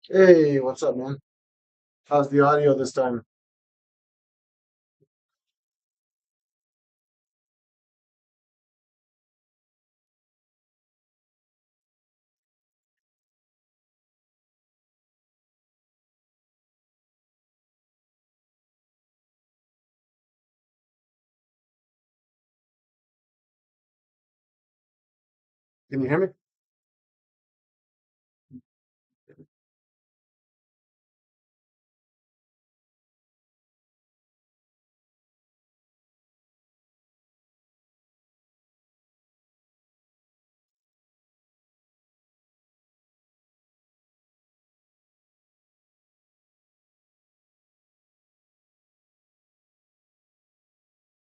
Hey, what's up, man? How's the audio this time? Can you hear me?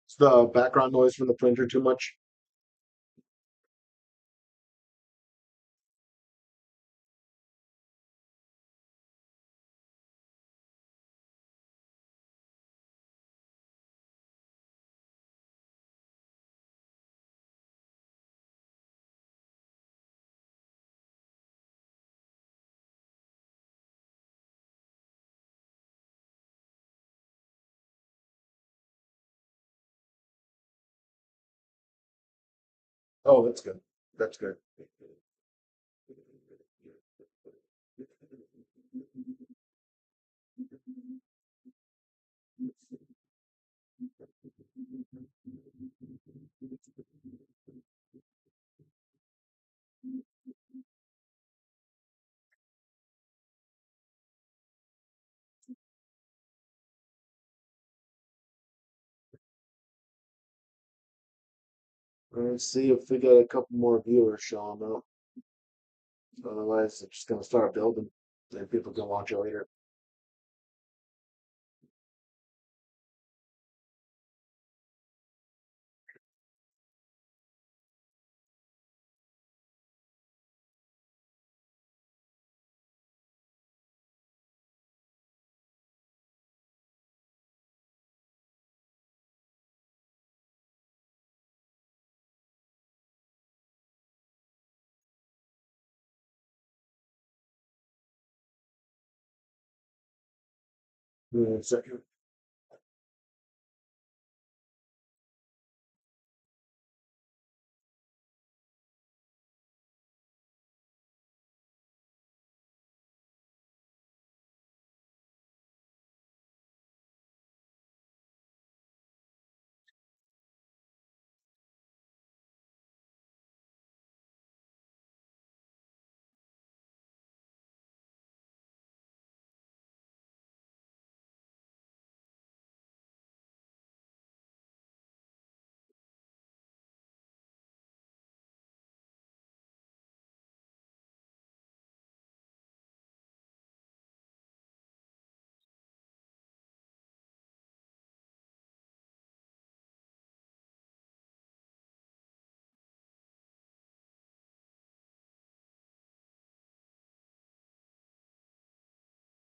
Is the background noise from the printer too much? Oh, that's good. That's good. Let's see if we get a couple more viewers showing up. Otherwise, it's just gonna start building. Then people can watch it later. Give me a second.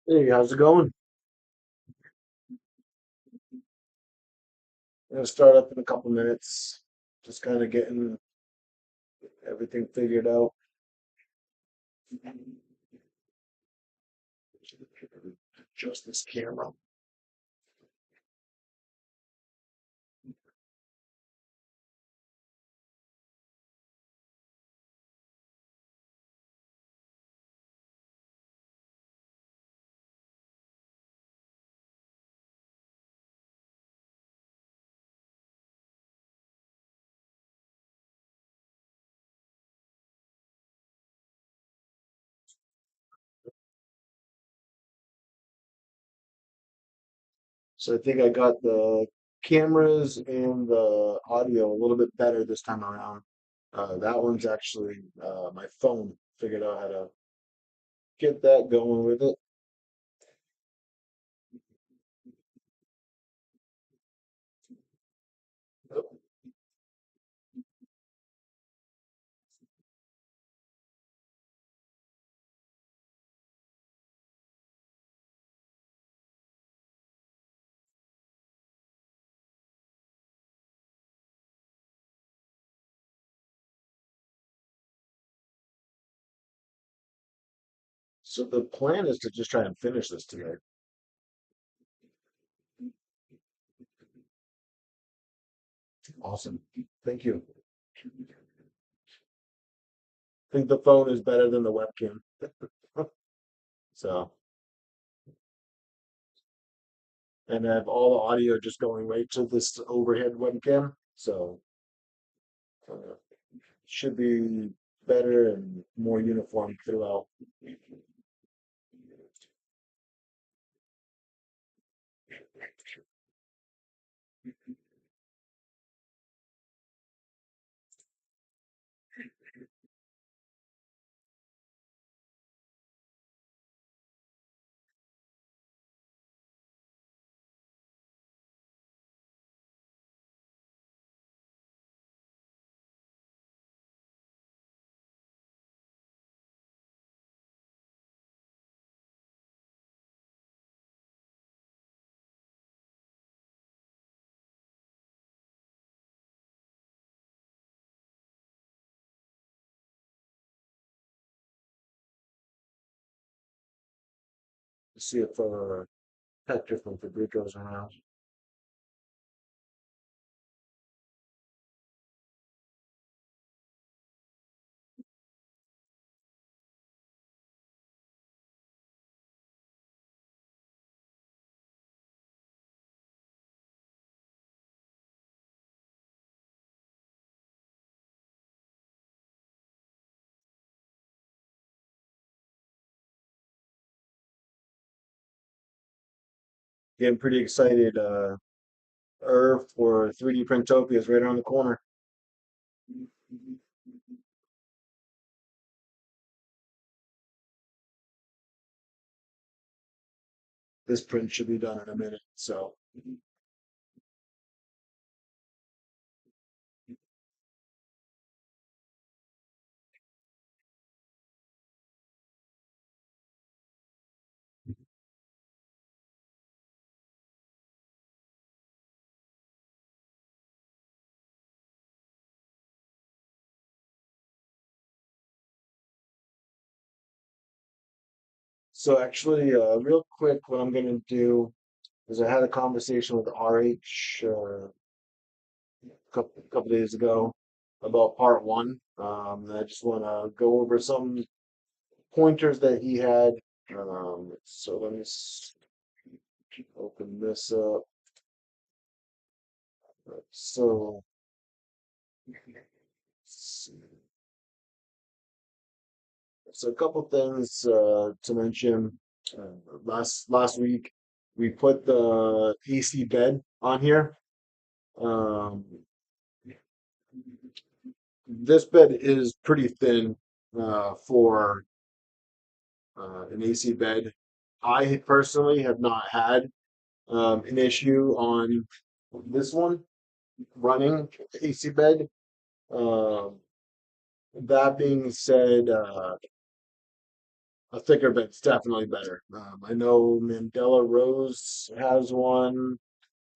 Hey, how's it going? I'm gonna start up in a couple minutes. Just kind of getting everything figured out. Adjust this camera. So I think I got the cameras and the audio a little bit better this time around. That one's actually my phone. Figured out how to get that going with it. So the plan is to just try and finish this today. Awesome. Thank you. I think the phone is better than the webcam. So, and I have all the audio just going right to this overhead webcam. So, uh, should be better and more uniform throughout. See if Hector from Fabrico's around. Getting pretty excited. For 3D Printopia is right around the corner. This print should be done in a minute. So actually, real quick, what I'm going to do is I had a conversation with RH a couple days ago about part one. And I just want to go over some pointers that he had. So let me open this up. So, so a couple things to mention. Last week we put the AC bed on here. Um, this bed is pretty thin for an AC bed. I personally have not had an issue on this one running AC bed. Um, that being said, a thicker bed's definitely better. I know Mandela Rose has one.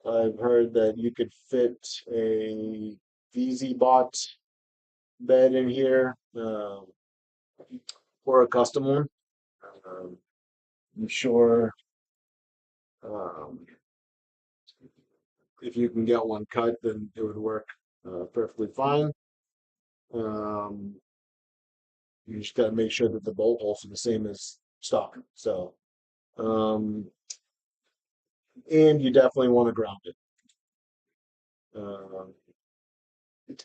I've heard that you could fit a VZ-Bot bed in here or a custom one. Um, I'm sure um, if you can get one cut, then it would work perfectly fine. Um, you just got to make sure that the bolt holes are the same as stock. So, um, and you definitely want to ground it. Um,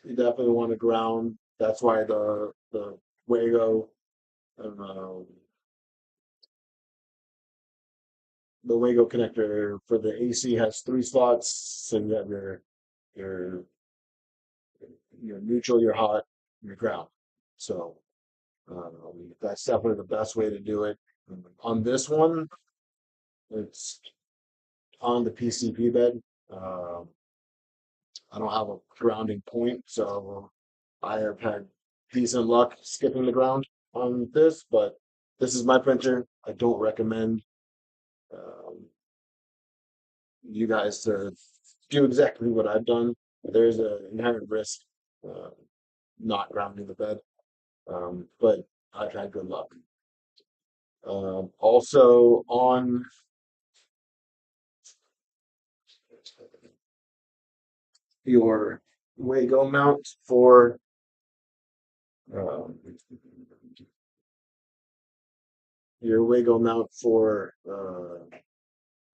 you definitely want to ground. That's why the Wago um, the Wago connector for the AC has three slots, and you have your your neutral, your hot, and your ground. So that's definitely the best way to do it. On this one, it's on the PCP bed. Um, I don't have a grounding point, so I have had decent luck skipping the ground on this, but this is my printer. I don't recommend um, you guys to do exactly what I've done. There's an inherent risk uh, not grounding the bed, but I've had good luck. Also on your Wago mount for um,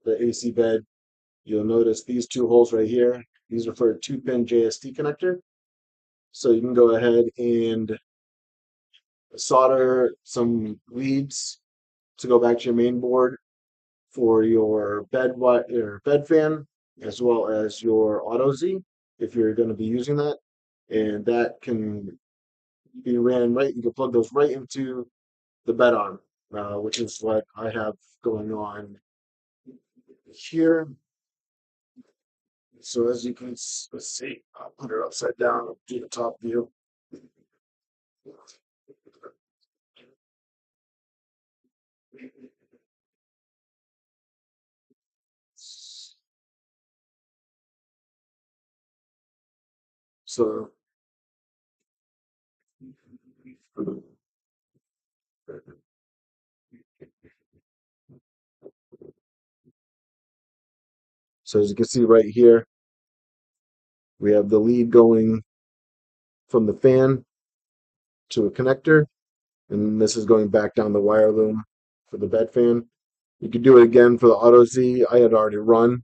the AC bed, you'll notice these two holes right here. These are for a 2-pin JST connector. So you can go ahead and solder some leads to go back to your main board for your bed fan, as well as your Auto Z, if you're going to be using that. And that can be ran right. You can plug those right into the bed arm, which is what I have going on here. So as you can let's see, I'll put it upside down, do the top view. So as you can see right here, we have the lead going from the fan to a connector, and this is going back down the wire loom for the bed fan. You could do it again for the Auto Z. I had already run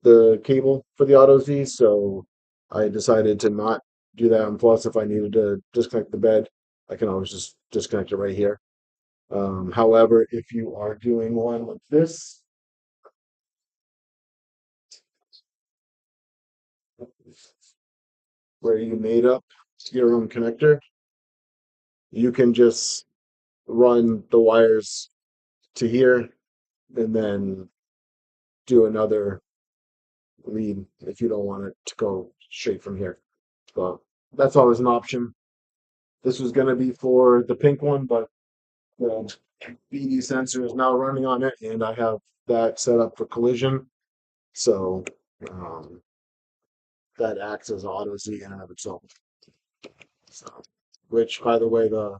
the cable for the Auto Z, so I decided to not do that. And plus, if I needed to disconnect the bed, I can always just disconnect it right here. However, if you are doing one like this, where you made up your own connector, you can just run the wires to here and then do another lead if you don't want it to go straight from here. So that's always an option. This was going to be for the pink one, but the BD sensor is now running on it, and I have that set up for collision. So um, that acts as auto Z in and of itself. So, which, by the way, the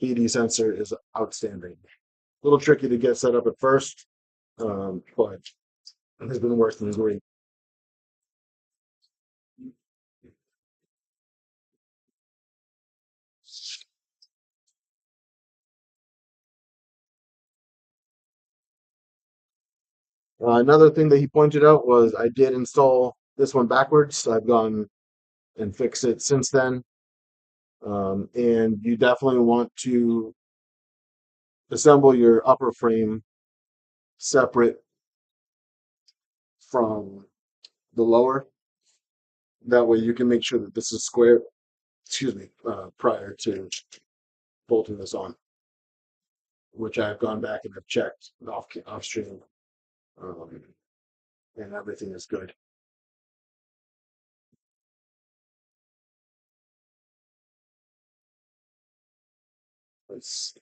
BD sensor is outstanding. A little tricky to get set up at first, but it has been working great. Another thing that he pointed out was I did install this one backwards. I've gone and fixed it since then. And you definitely want to assemble your upper frame separate from the lower. That way you can make sure that this is square, excuse me, prior to bolting this on, which I've gone back and have checked off stream, um, and everything is good. Let's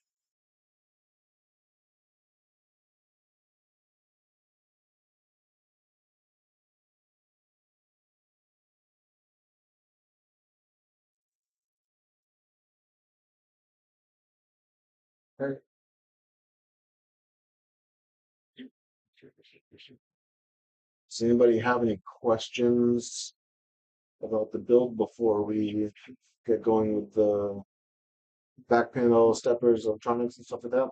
Does anybody have any questions about the build before we get going with the back panel, steppers, electronics, and stuff like that?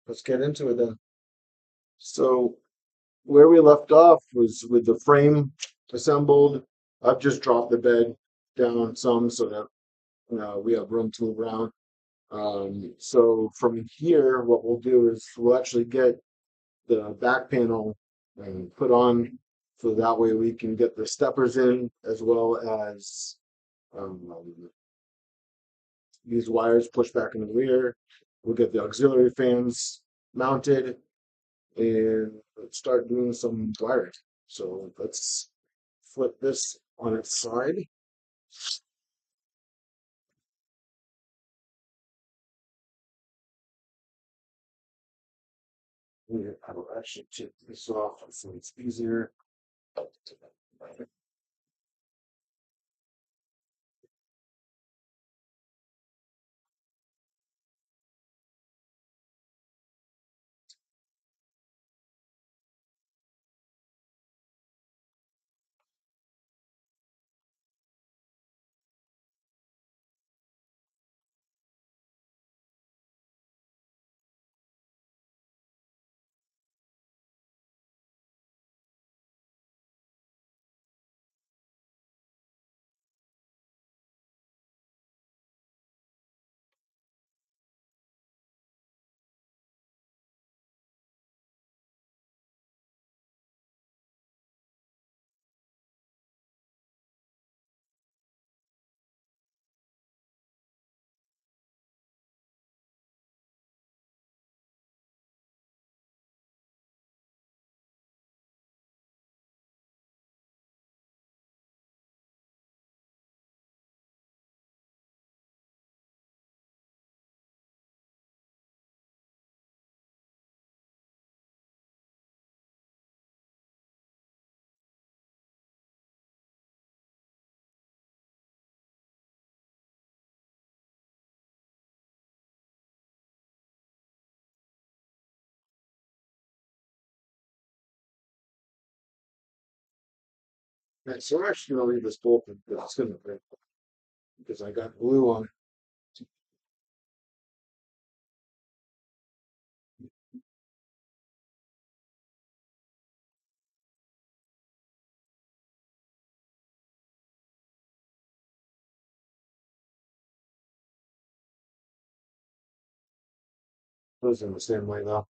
let's get into it then. So where we left off was with the frame assembled. I've just dropped the bed down some so that we have room to move around. So from here, what we'll do is we'll actually get the back panel put on so that way we can get the steppers in as well as um, these wires pushed back in the rear. We'll get the auxiliary fans mounted and start doing some wiring. So let's flip this on its side. I will actually take this off so it's easier. Right, so we're actually gonna leave this open because it's gonna break because I got glue on it. Goes in the same way though.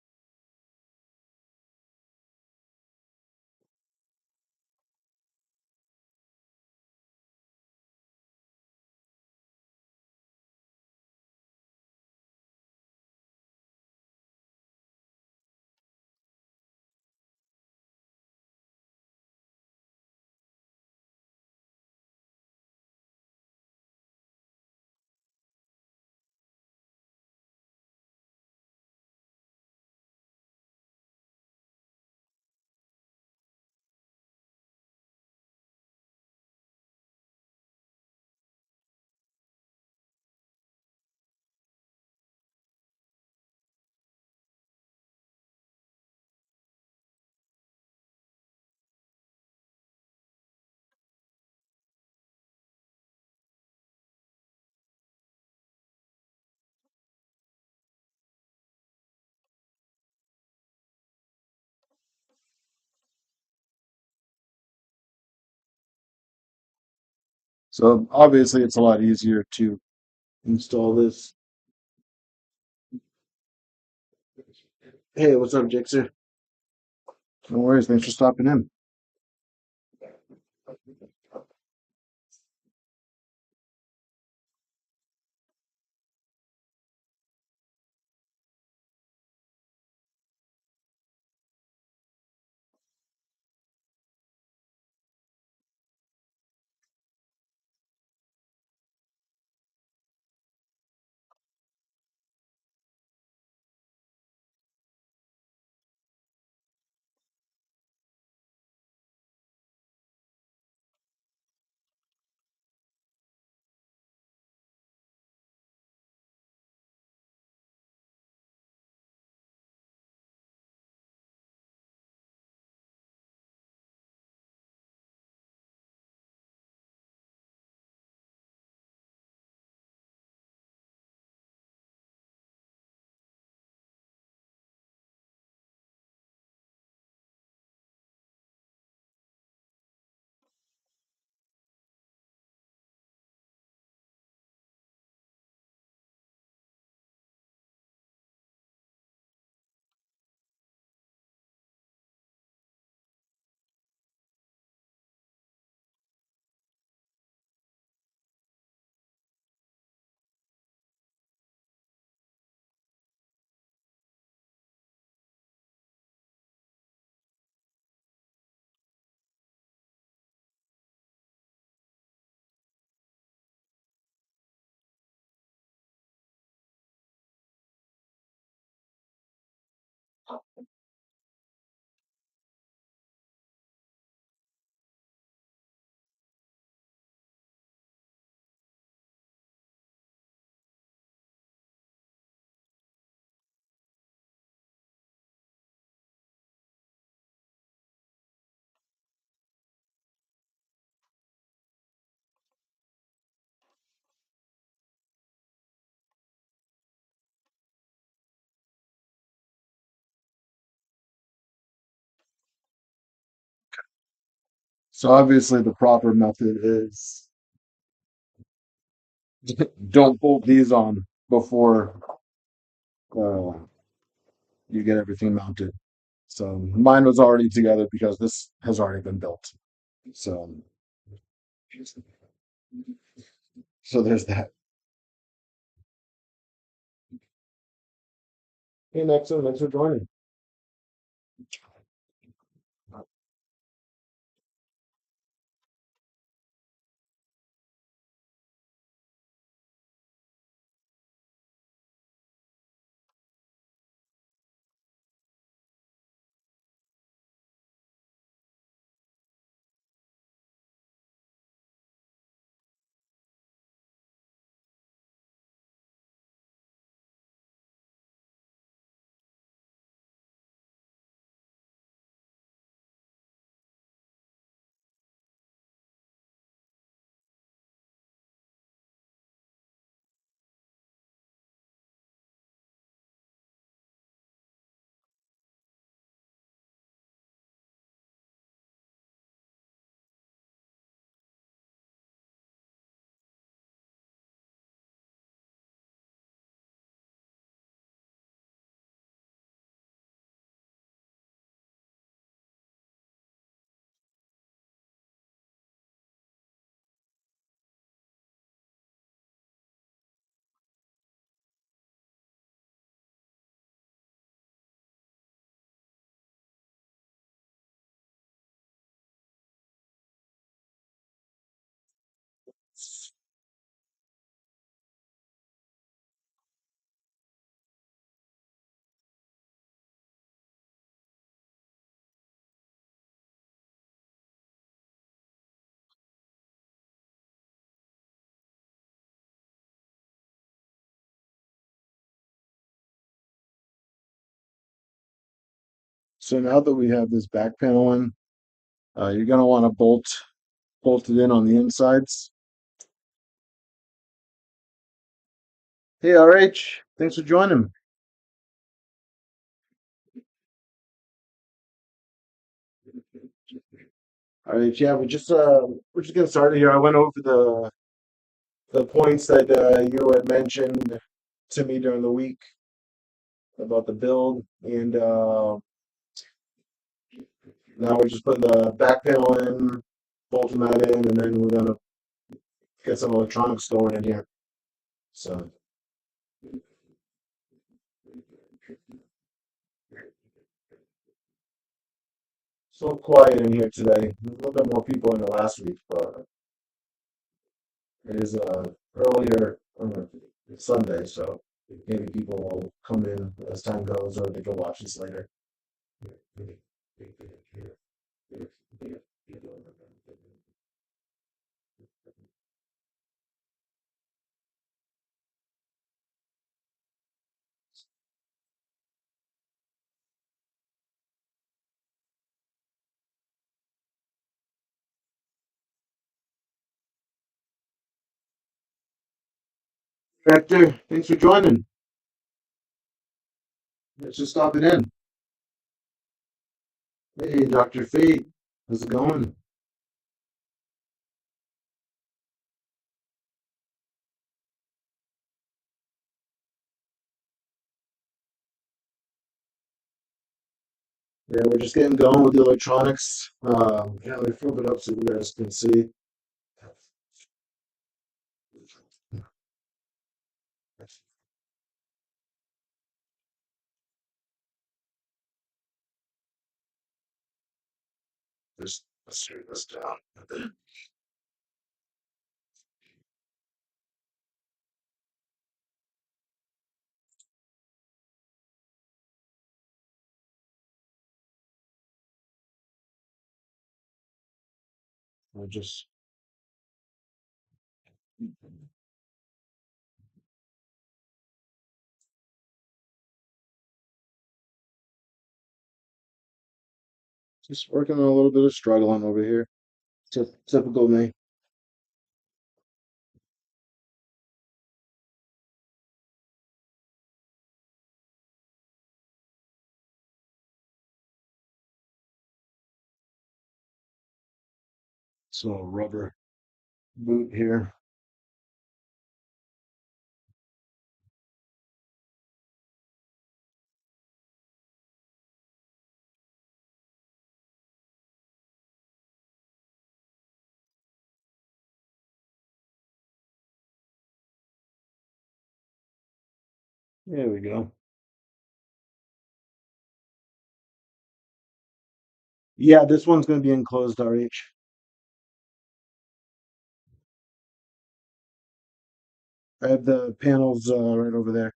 So obviously it's a lot easier to install this. Hey, what's up, Jixer? No worries, thanks for stopping in. So obviously the proper method is don't bolt these on before uh, you get everything mounted. So mine was already together because this has already been built. So so there's that. Hey, Nexo, thanks for joining. So now that we have this back panel in, you're gonna want to bolt it in on the insides. Hey, RH, thanks for joining. All right, yeah, we're just getting started here. I went over the points that you had mentioned to me during the week about the build, and now we're just putting the back panel in, bolting that in, and then we're gonna get some electronics going in here. So so quiet in here today. A little bit more people in the last week, but it is earlier on a Sunday, so maybe people will come in as time goes, or they can watch this later. Hector, thanks for joining. Let's just stop it in. Hey, Dr. Fate, how's it going? Yeah, we're just getting going with the electronics. Yeah, let me flip it up so you guys can see. Just let's turn this down. We're just working on a little bit of struggling over here. Typical me. So rubber boot here. There we go. Yeah, this one's going to be enclosed RH. I have the panels right over there.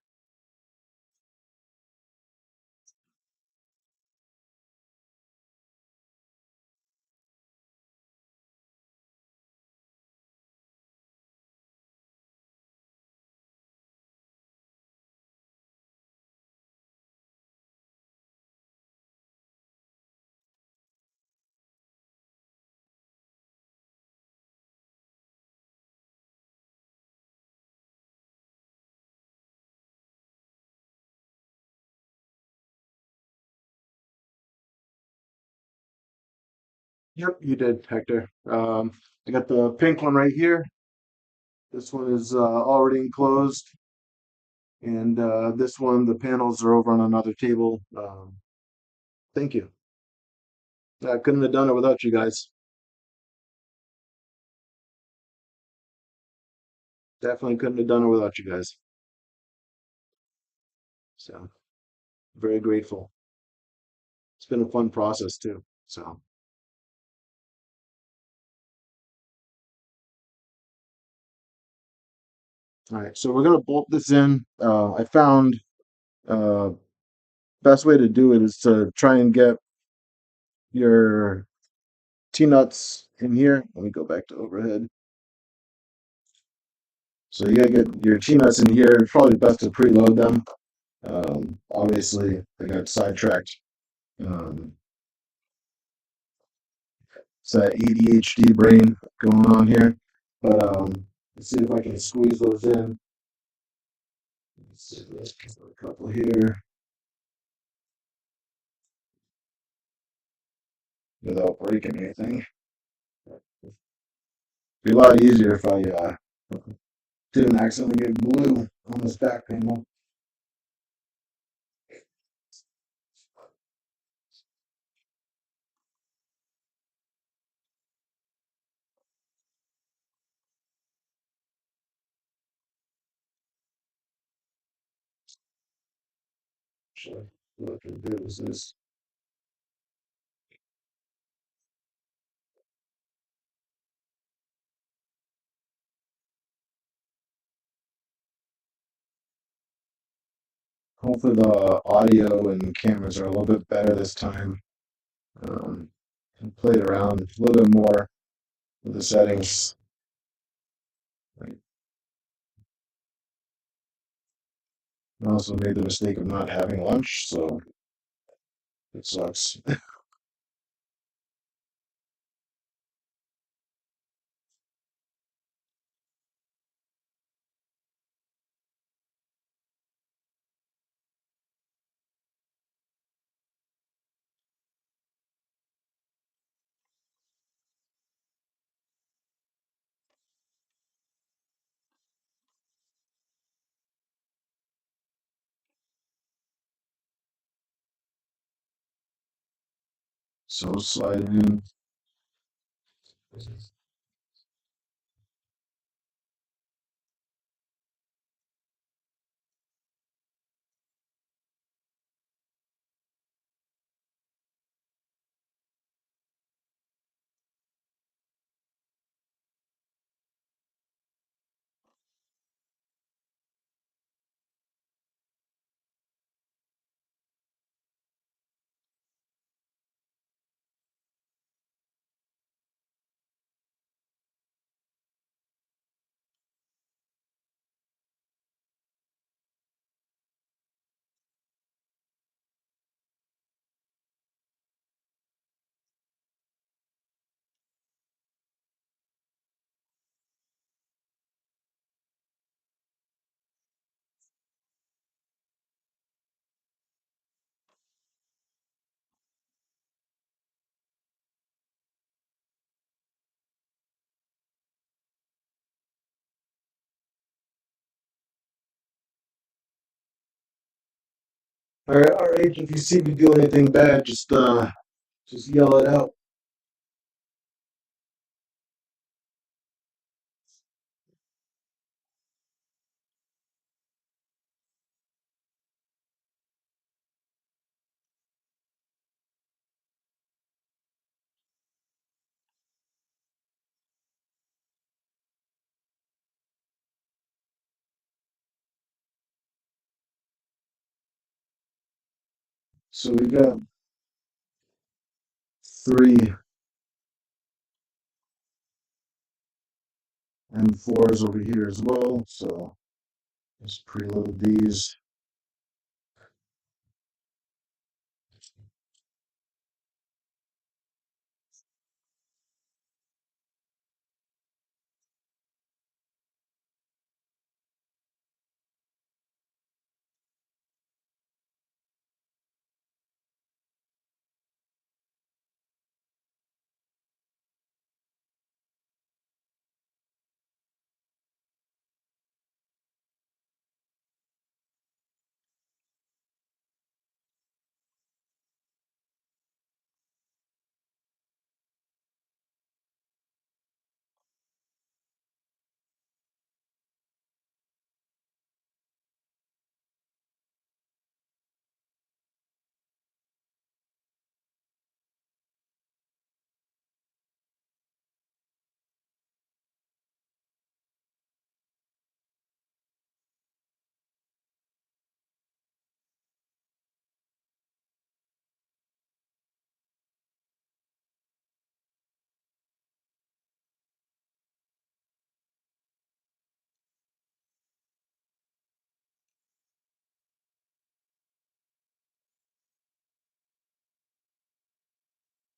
Yep, you did, Hector. I got the pink one right here. This one is already enclosed, and this one, the panels are over on another table. Thank you. I couldn't have done it without you guys. Definitely couldn't have done it without you guys. So very grateful. It's been a fun process too. So all right, so we're gonna bolt this in. I found uh, best way to do it is to try and get your T-nuts in here. Let me go back to overhead. So you gotta get your T-nuts in here. It's probably best to preload them. Obviously, I got sidetracked. Um, it's that ADHD brain going on here. But let's see if I can squeeze those in. Let's see, let's get a couple here without breaking anything. It'd be a lot easier if I didn't accidentally get glue on this back panel. Actually, what I can do is this. Hopefully the audio and cameras are a little bit better this time. And played around a little bit more with the settings. Right. I also made the mistake of not having lunch, so it sucks. So slide in. All right. If you see me do anything bad, just yell it out. So we got three M4s over here as well. So let's preload these.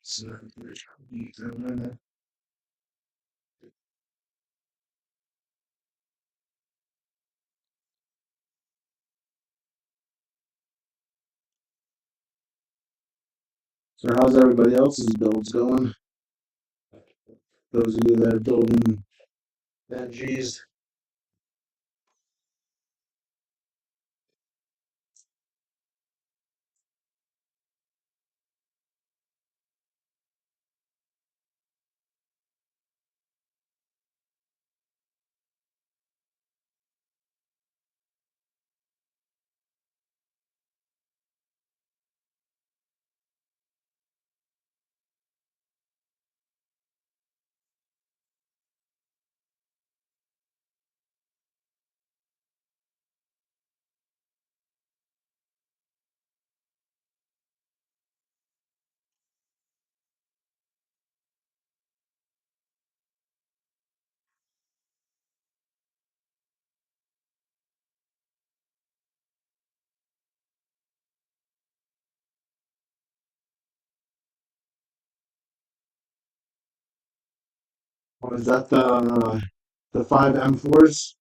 So how's everybody else's builds going? Those of you that are building G's. Was that the five M4s?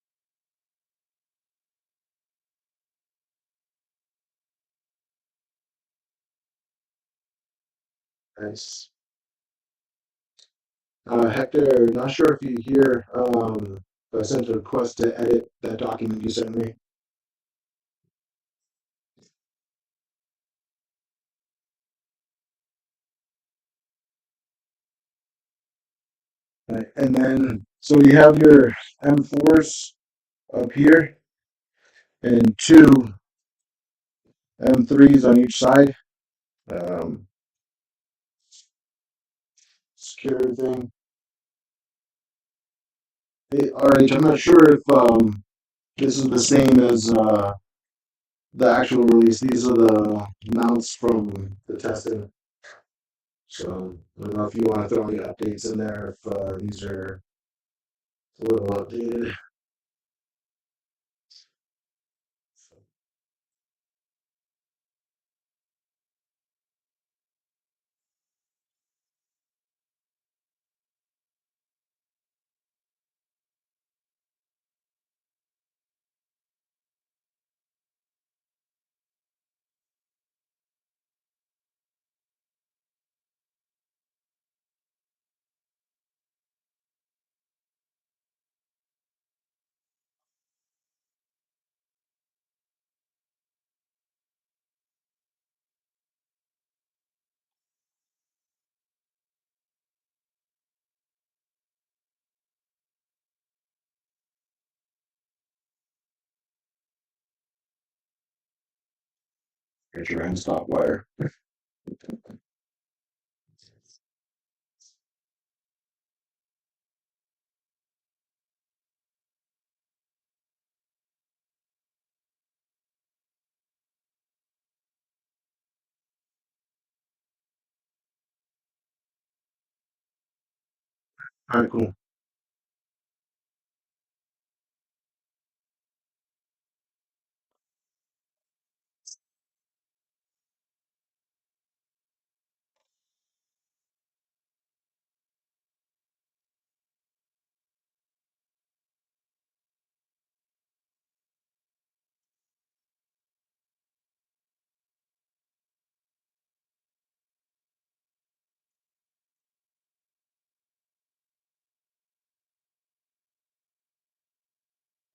Nice. Hector, not sure if you hear, but I sent a request to edit that document you sent me. Right. And then, so you have your M4s up here and two M3s on each side. Um, Secure everything. Hey, RH, I'm not sure if this is the same as the actual release. These are the mounts from the testing. So I don't know if you want to throw any updates in there if these are a little updated. Get your end stop wire. All right, cool.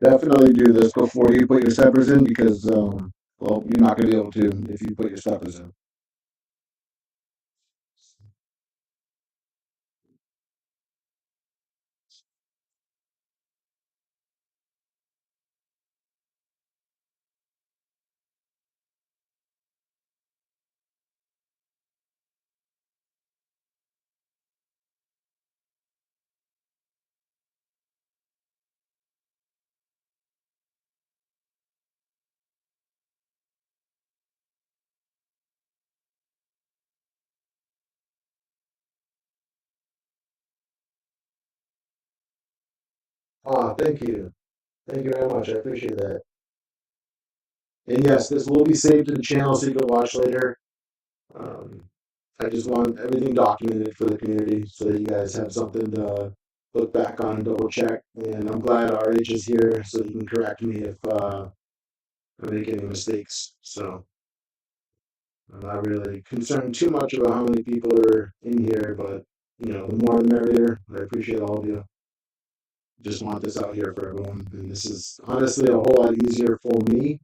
Definitely do this before you put your steppers in because, well, you're not going to be able to if you put your steppers in. Ah, thank you. Thank you very much. I appreciate that. And yes, this will be saved to the channel so you can watch later. Um, I just want everything documented for the community so that you guys have something to look back on and double check. And I'm glad RH is here so you can correct me if I make any mistakes. So I'm not really concerned too much about how many people are in here, but the more the merrier. I appreciate all of you. Just want this out here for everyone, and this is honestly a whole lot easier for me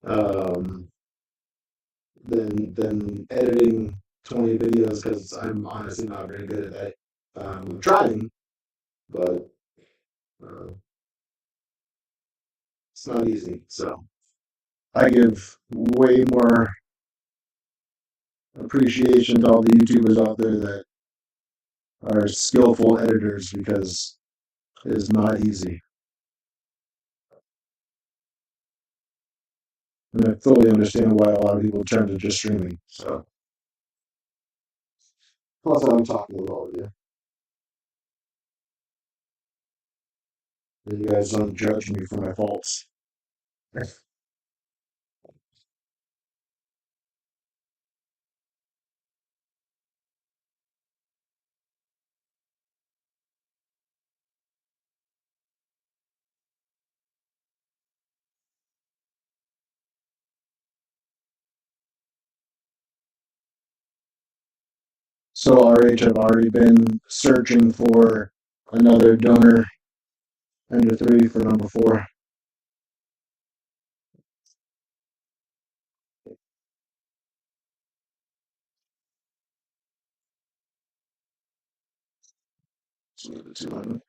um, than editing 20 videos because I'm honestly not very good at that. I'm trying, but uh, it's not easy. So I give way more appreciation to all the YouTubers out there that are skillful editors because it is not easy. And I fully understand why a lot of people turn to just streaming. So plus I'm talking with all of you. And you guys don't judge me for my faults. So RH, I've already been searching for another donor under three for number four. So the 200.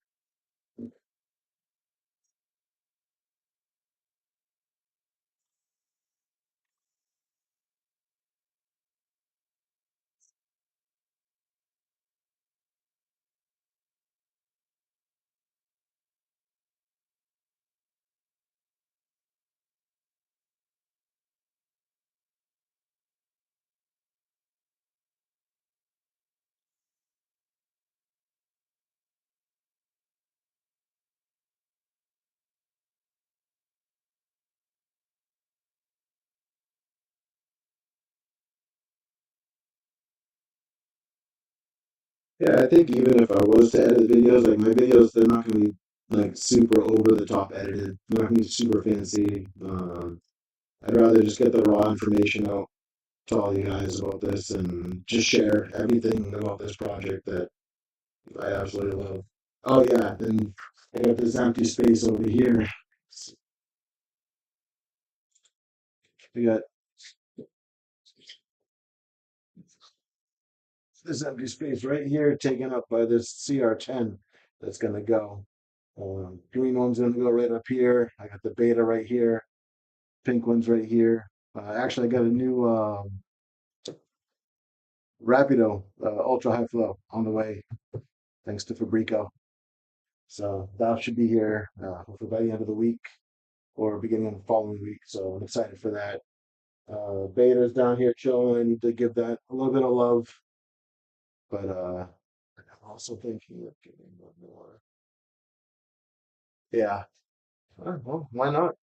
Yeah, I think even if I was to edit videos, like my videos, they're not going to be like super over the top edited. They're not going to be super fancy. I'd rather just get the raw information out to all you guys about this and just share everything about this project that I absolutely love. Oh yeah, then I got this empty space over here. We got this empty space right here taken up by this CR10 that's gonna go. Green one's gonna go right up here. I got the beta right here. Pink one's right here. Actually, I got a new Rapido ultra high flow on the way, thanks to Fabrico. So that should be here hopefully by the end of the week or beginning of the following week. So I'm excited for that. Beta's down here chilling. I need to give that a little bit of love, but I'm also thinking of getting one more. Yeah, well, why not?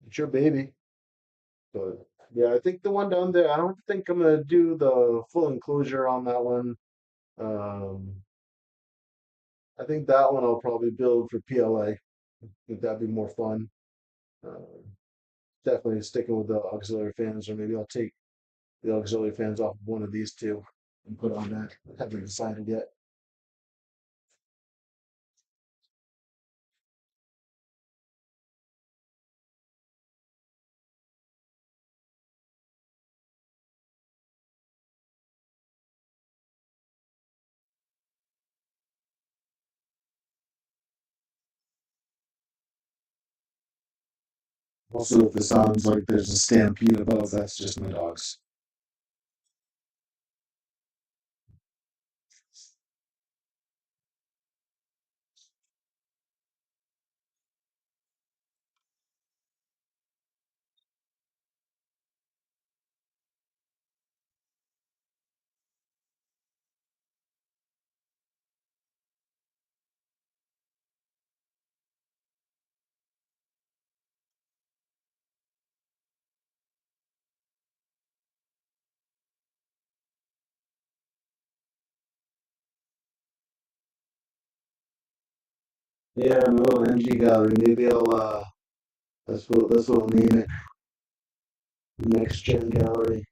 It's your baby. But yeah, I think the one down there, I don't think I'm gonna do the full enclosure on that one. Um, I think that one I'll probably build for PLA. I think that'd be more fun. Uh, Definitely sticking with the auxiliary fans, or maybe I'll take the auxiliary fans off of one of these two and put on that. I haven't decided yet. Also, if it sounds like there's a stampede above, that's just my dogs. Yeah, a little MG gallery. Maybe I'll that's what I'll name it. Next gen gallery.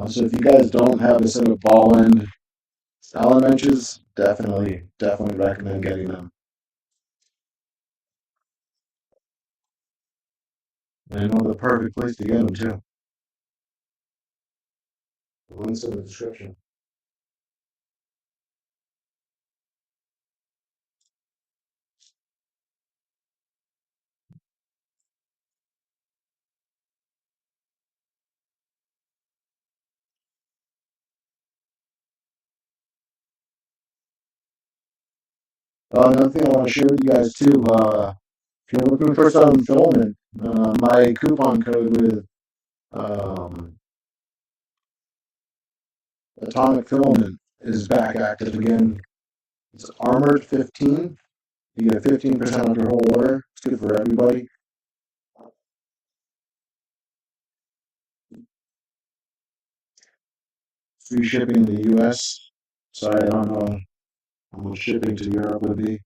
So if you guys don't have a set of ball end Allen wrenches, definitely recommend getting them. And I know the perfect place to get them too. The links in the description. Another thing I want to share with you guys too. If you're looking for some filament, my coupon code with um, Atomic Filament is back active again. It's Armored 15. You get 15% off your whole order. It's good for everybody. Free shipping in the US. Sorry, I don't know how much shipping to Europe would be.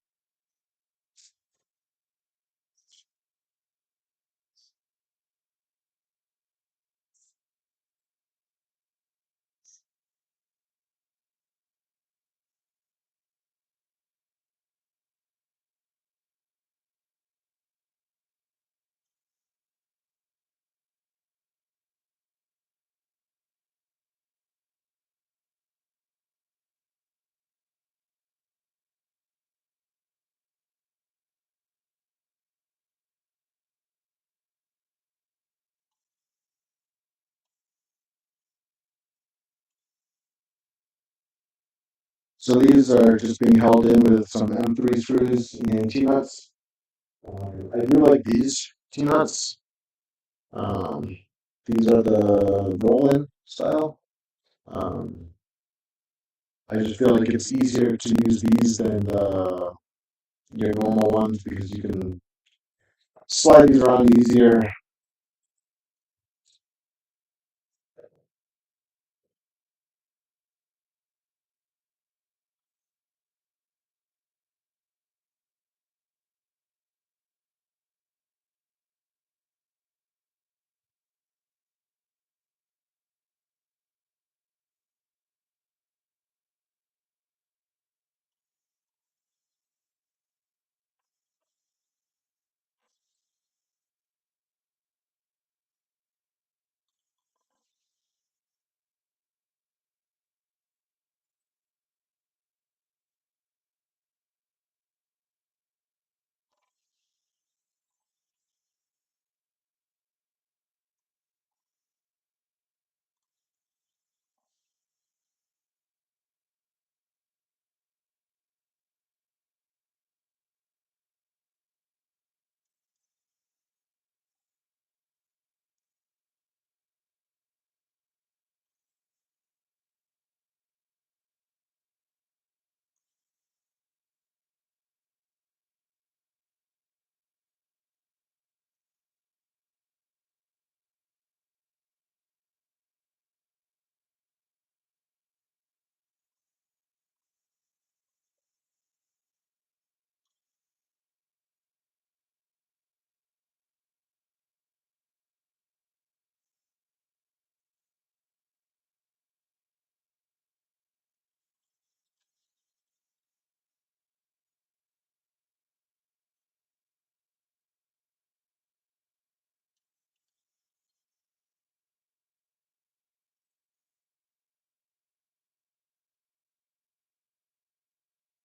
So these are just being held in with some M3 screws and T-nuts. I do like these T-nuts. Um, these are the roll-in style. Um, I just feel like it's easier to use these than your normal ones because you can slide these around easier.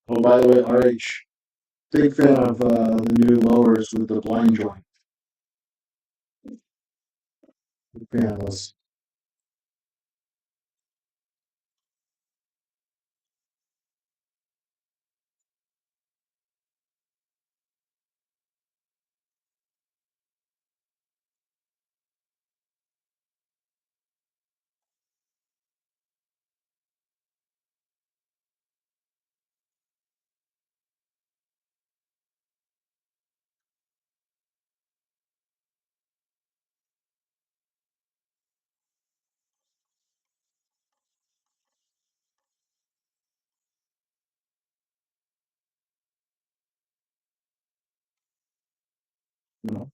Oh, by the way, RH, big fan of the new lowers with the blind joint. Big fan of those. You know?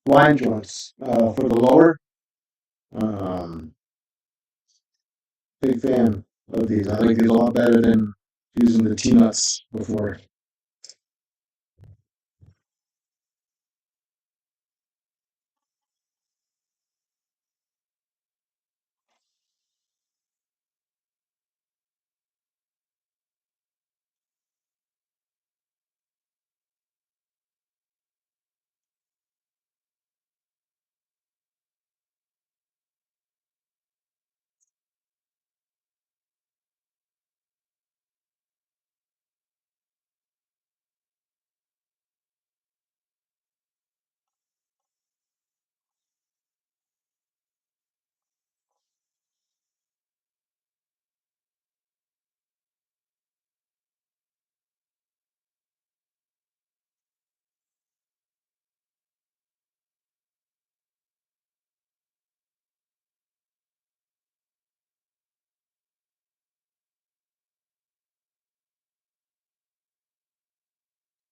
Blind joints for the lower. Um, Big fan of these. I like these a lot better than using the T-nuts before.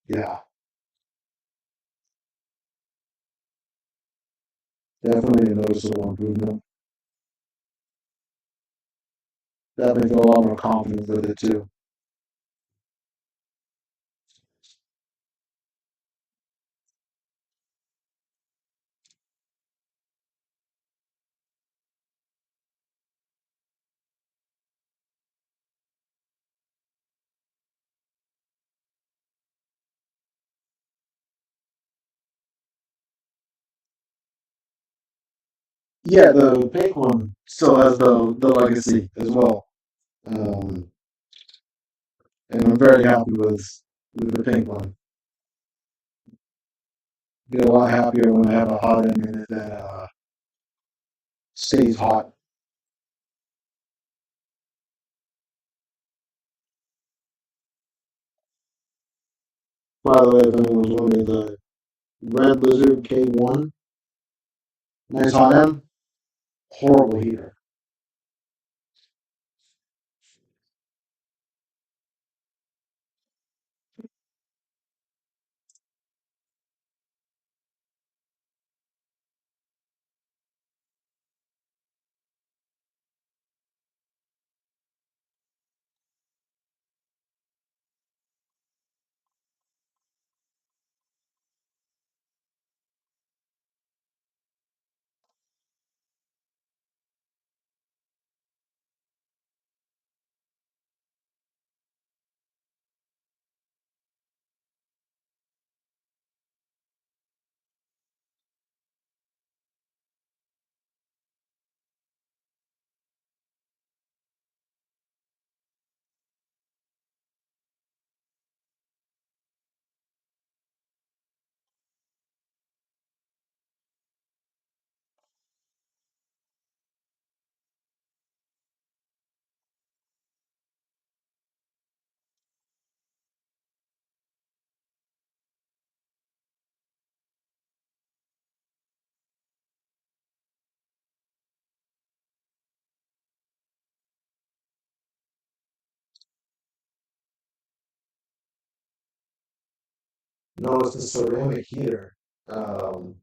Yeah, definitely a noticeable improvement. Definitely feel a lot more confident with it too. Yeah, the pink one still has the legacy as well. Um, and I'm very happy with the pink one. Get a lot happier when I have a hot end in it that stays hot. By the way, if anyone was wondering, the Red Lizard K1, nice hot end, horrible heater. No, it's the ceramic heater. Um,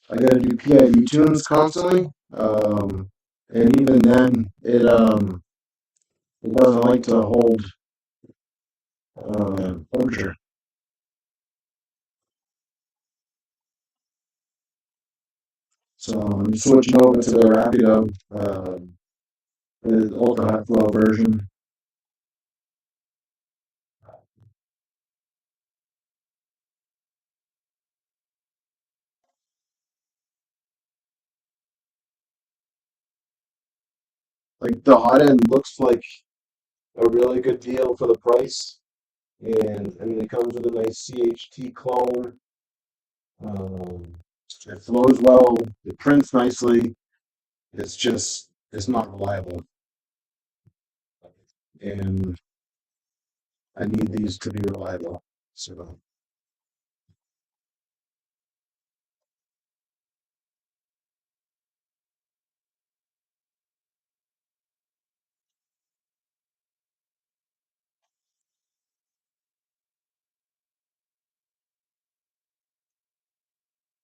I gotta do PID tunes constantly. And even then, it doesn't like to hold temperature. So I'm switching over to the Rapido, the ultra high flow version. Like the hot end looks like a really good deal for the price, and I mean it comes with a nice CHT clone. Um, it flows well. It prints nicely. It's just it's not reliable, and I need these to be reliable. So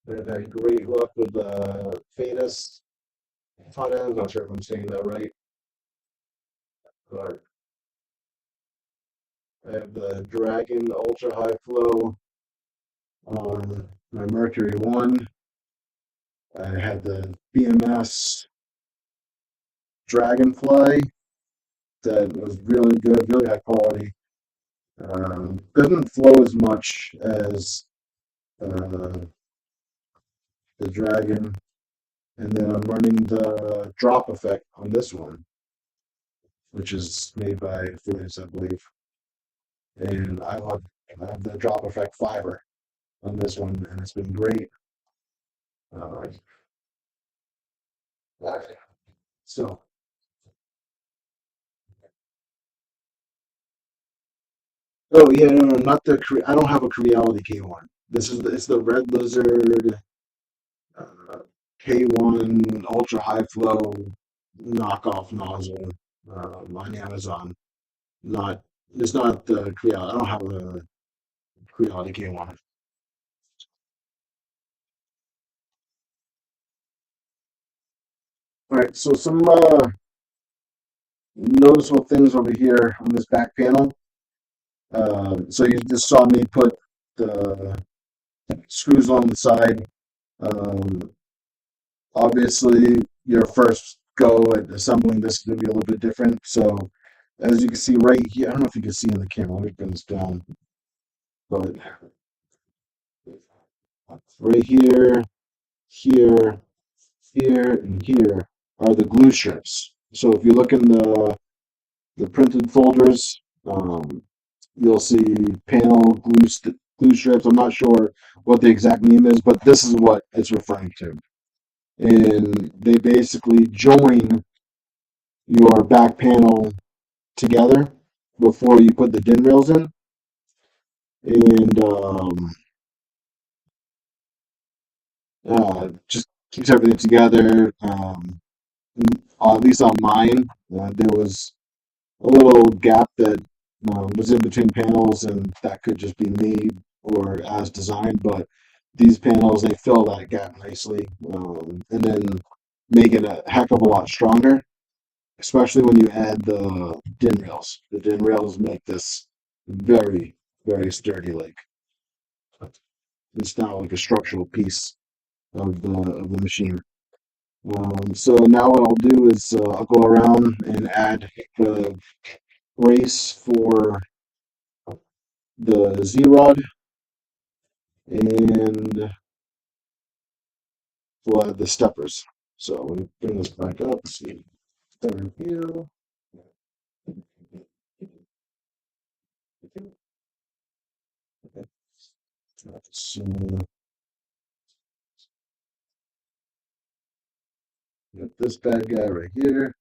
I've had great luck with the Fetus hot end. I'm not sure if I'm saying that right, but I have the Dragon Ultra High Flow on my Mercury One. I had the BMS Dragonfly that was really good, really high quality. Doesn't flow as much as uh, the Dragon, and then I'm running the drop effect on this one, which is made by Philips, I believe. And I have the drop effect fiber on this one, and it's been great. Uh, so, oh yeah, no, not the. I don't have a Creality K1. It's the Red Lizard uh, K1 ultra high flow knockoff nozzle on Amazon. Not it's not the Creality. I don't have a Creality K1. All right, so some noticeable things over here on this back panel. So you just saw me put the screws on the side. Um, Obviously, your first go at assembling this is going to be a little bit different. So, as you can see right here, I don't know if you can see in the camera. Let me bring this down. But right here, here, here and here are the glue strips. So if you look in the printed folders, you'll see panel glue strips. I'm not sure what the exact name is, but this is what it's referring to. And they basically join your back panel together before you put the DIN rails in, and just keeps everything together. At least on mine, there was a little gap that was in between panels, and that could just be me or as designed. But these panels, they fill that gap nicely, and then make it a heck of a lot stronger, especially when you add the DIN rails. The DIN rails make this very, very sturdy. Like it's now like a structural piece of the machine. So now what I'll do is I'll go around and add the brace for the Z rod, and we'll add the steppers. So let me bring this back up. Let's see, down here. So got this bad guy right here.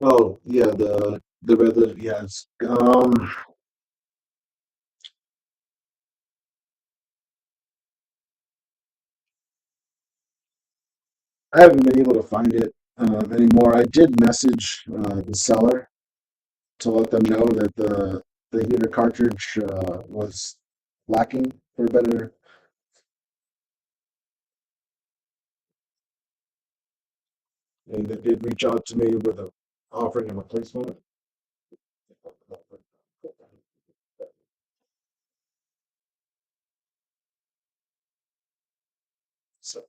Oh yeah, the rather yes. I haven't been able to find it anymore. I did message the seller to let them know that the heater cartridge was lacking for a better, and they did reach out to me with offering a replacement. So,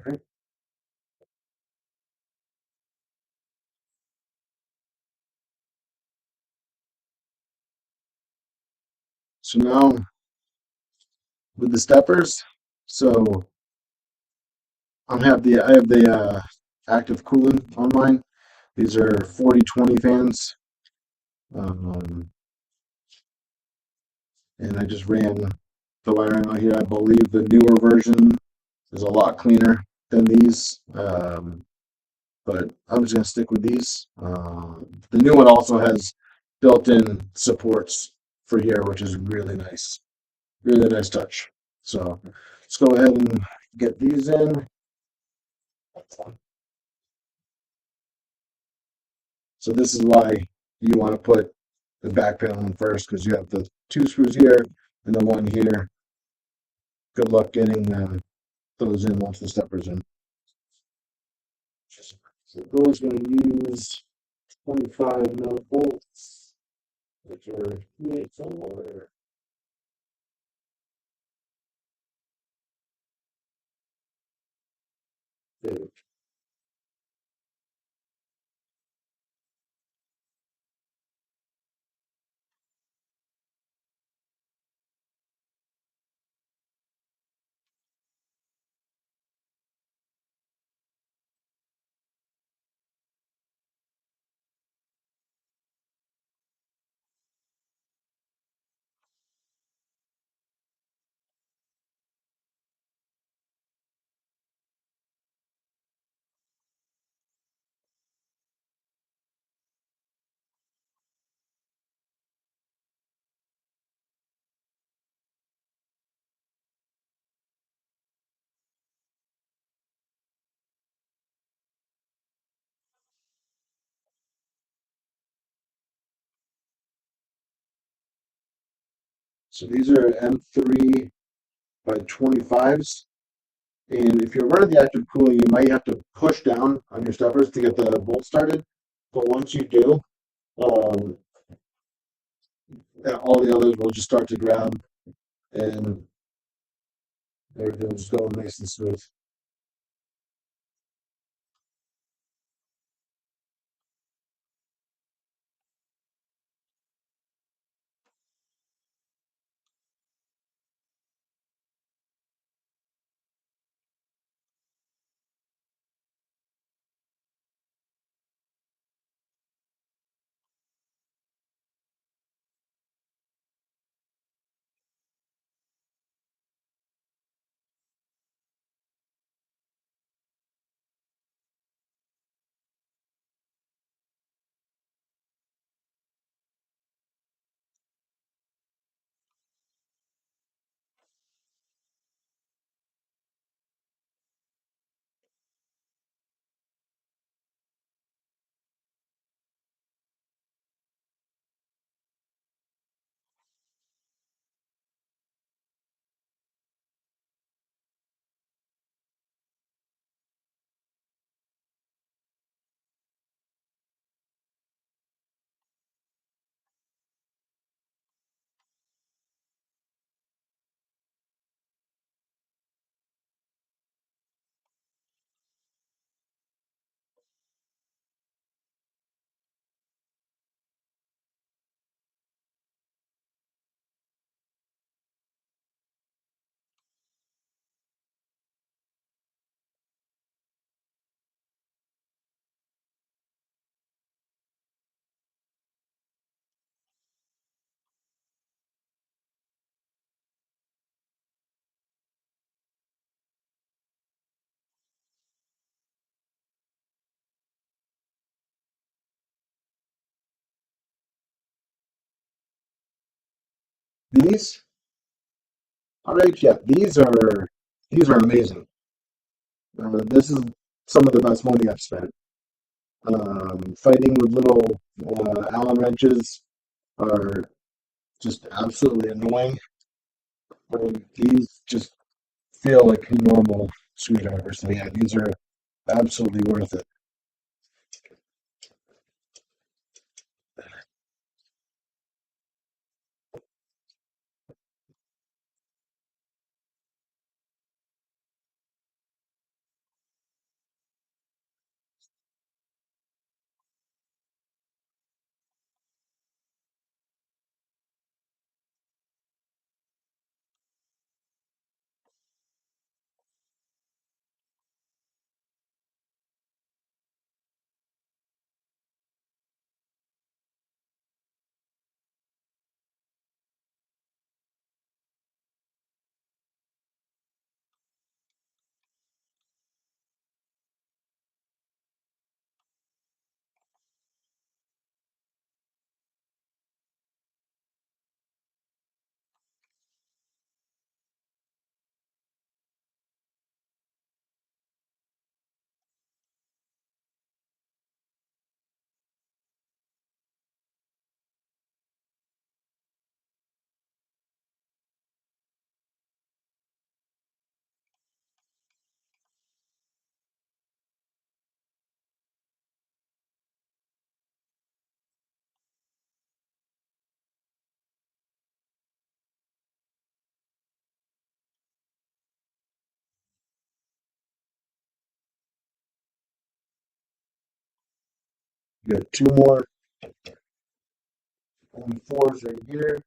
okay. So now with the steppers, so I have the active cooling on mine. These are 4020 fans, um, and I just ran the wiring out here. I believe the newer version is a lot cleaner than these. But I'm just gonna stick with these. The new one also has built-in supports for here, which is really nice touch. So let's go ahead and get these in. So this is why you want to put the back panel in first, because you have the two screws here and the one here. Good luck getting those in once the stepper's in. So those going to use 25 millivolts, which are here somewhere. There. So these are M3 by 25s. And if you're running the active cooling, you might have to push down on your steppers to get the bolt started. But once you do, um, all the others will just start to grab and everything will just go nice and smooth. These, all right, yeah, these are amazing. This is some of the best money I've spent. Fighting with little Allen wrenches are just absolutely annoying. These just feel like normal screwdrivers to me. Yeah, these are absolutely worth it. You got two more M4s right here.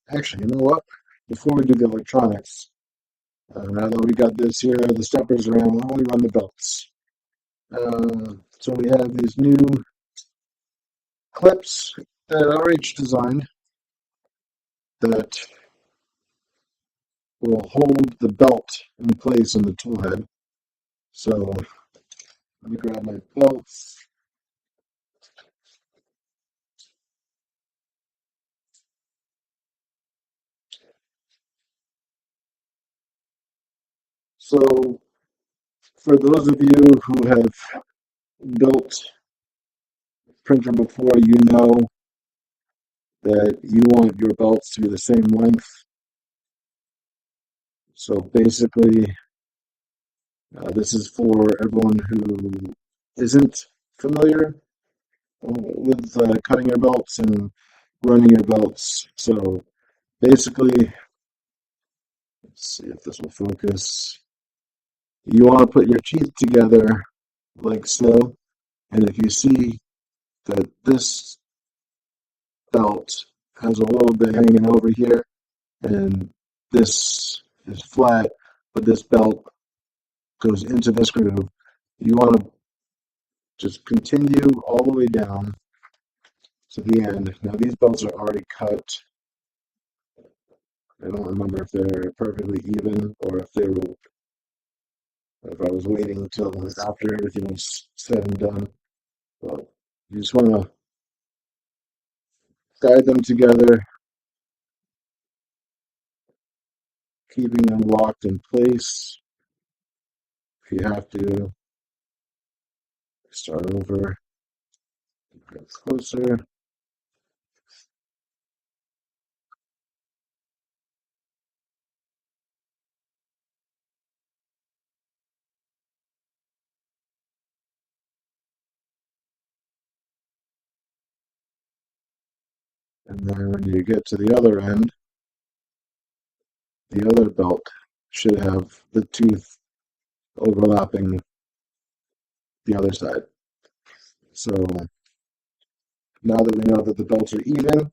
Actually, you know what? Before we do the electronics, now that we got this here, the steppers around, why don't we run the belts? So we have these new clips that RH designed that will hold the belt in place on the tool head. So let me grab my belts. So for those of you who have built printer before, you know that you want your belts to be the same length. So basically, this is for everyone who isn't familiar with cutting your belts and running your belts. So basically, let's see if this will focus. You want to put your teeth together like so. And if you see that this belt has a little bit hanging over here, and this is flat, but this belt goes into this groove, you want to just continue all the way down to the end. Now these belts are already cut. I don't remember if they're perfectly even or if I was waiting until after everything was said and done. But you just want to guide them together, keeping them locked in place. If you have to, start over, get closer, and then when you get to the other end, the other belt should have the tooth overlapping the other side. So now that we know that the belts are even,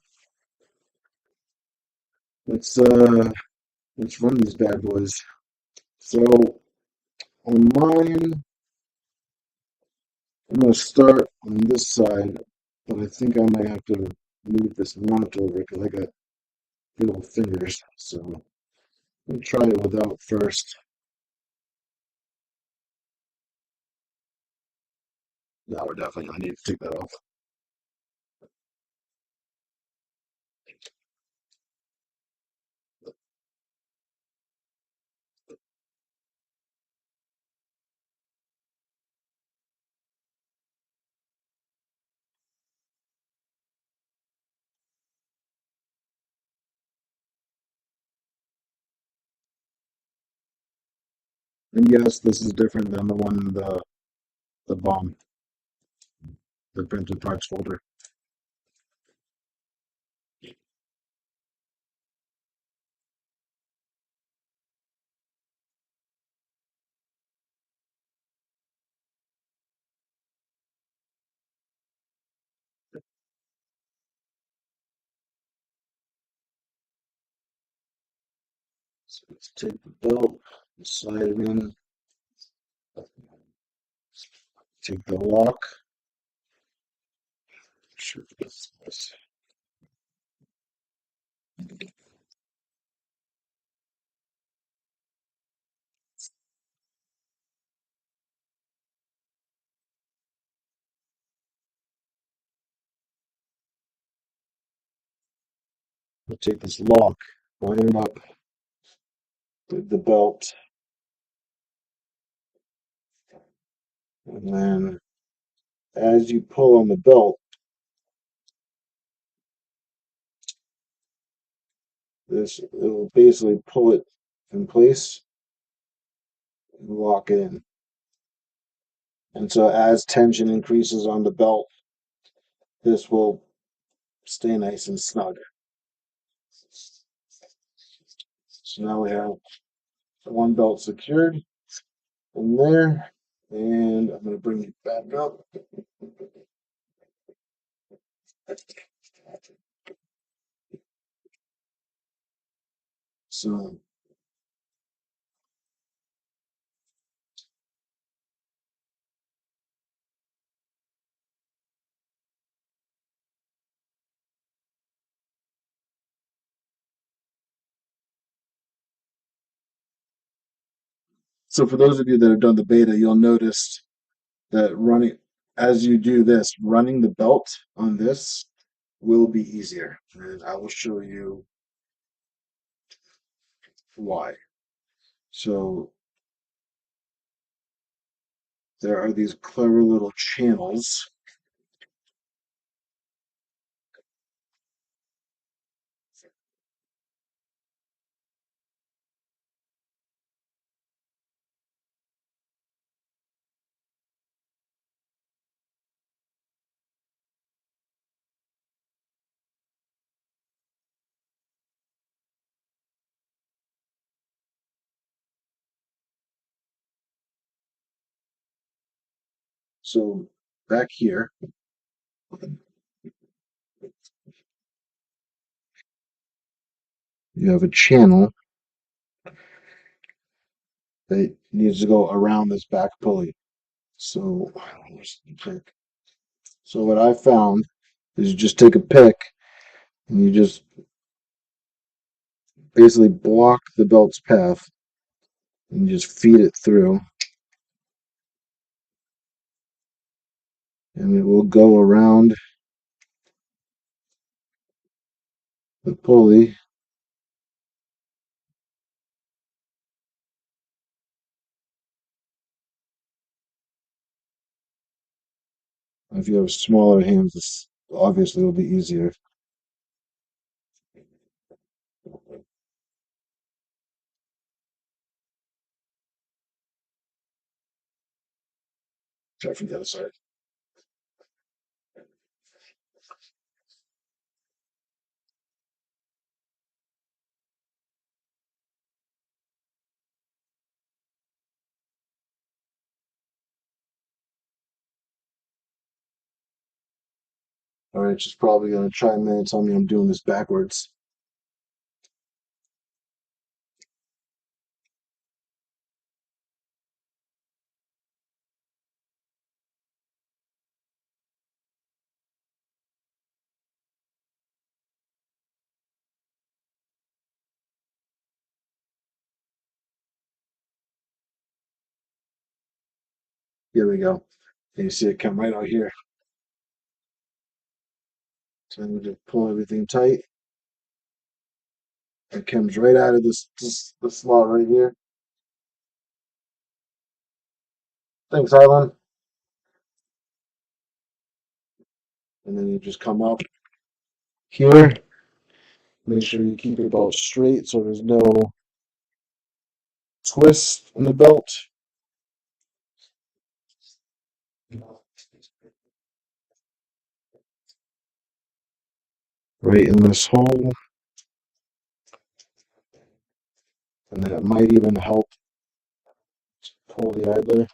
let's uh let's run these bad boys. So on mine, I'm gonna start on this side, but I think I might have to move this mount over because I got little fingers. So let me try it without first. Now we're definitely gonna need to take that off. And yes, this is different than the one in the bomb, the printed parts folder. So let's take the belt, slide it in, take the lock. Shoot this. We'll take this lock, line it up with the belt, and then as you pull on the belt, this it will basically pull it in place and lock it in. And so as tension increases on the belt, this will stay nice and snug. So now we have one belt secured in there, and I'm going to bring it back up. So so for those of you that have done the beta, you'll notice that running as you do this, running the belt on this will be easier. And I will show you why. So there are these clever little channels. So back here, you have a channel that needs to go around this back pulley. So, where's the pick? So what I found is you just take a pick and you just basically block the belt's path and you just feed it through, and it will go around the pulley. If you have smaller hands, this obviously will be easier. Try from the other side. All right, she's probably gonna chime in and tell me I'm doing this backwards. Here we go. And you see it come right out here. So I'm gonna pull everything tight. It comes right out of the slot right here. Thanks, Harlan. And then you just come up here. Make sure you keep your belt straight so there's no twist in the belt. Right in this hole. And then it might even help pull the idler.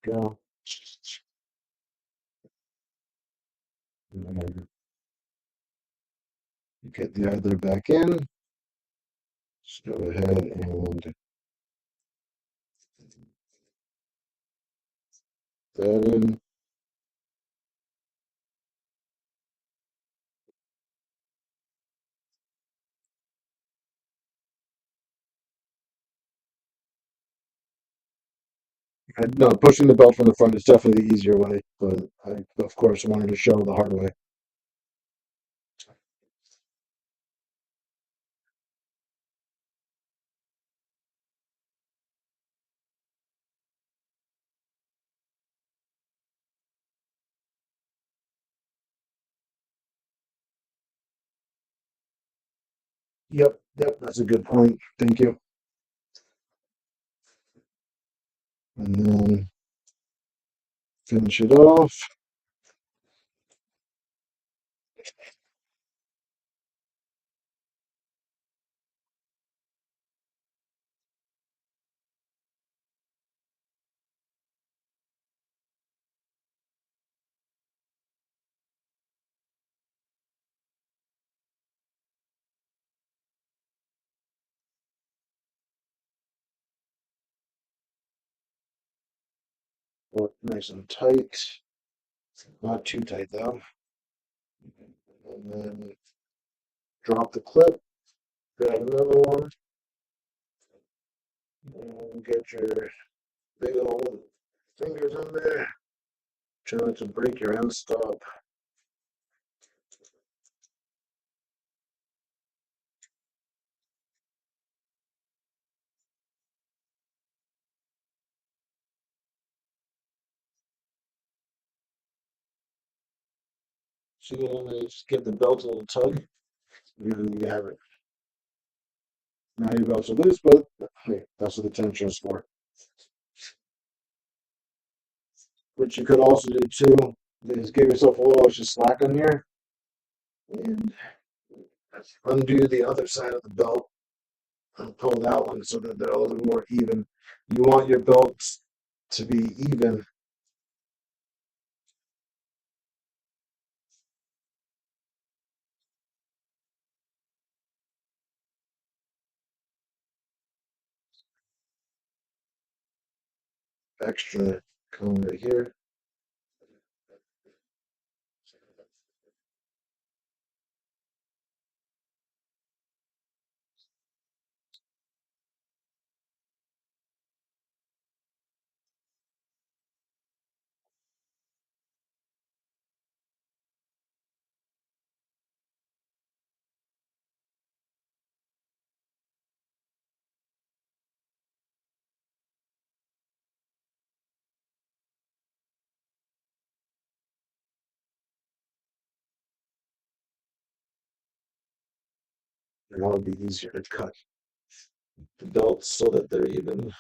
Go. And then you get the idler back in. Just go ahead and that in. No, pushing the belt from the front is definitely the easier way, but I, of course, wanted to show the hard way. Yep, that's a good point. Thank you. And then Finish it off. Nice and tight. Not too tight though. And then drop the clip, grab another one, and get your big old fingers in there. Try not to break your end stop. So you want to just give the belt a little tug, and then you have it. Now your belts are loose, but hey, that's what the tension is for. What you could also do too is give yourself a little extra slack on here and undo the other side of the belt and pull that one so that they're a little more even. You want your belts to be even. Extra comb right here. And that'll be easier to cut the belts so that they're even.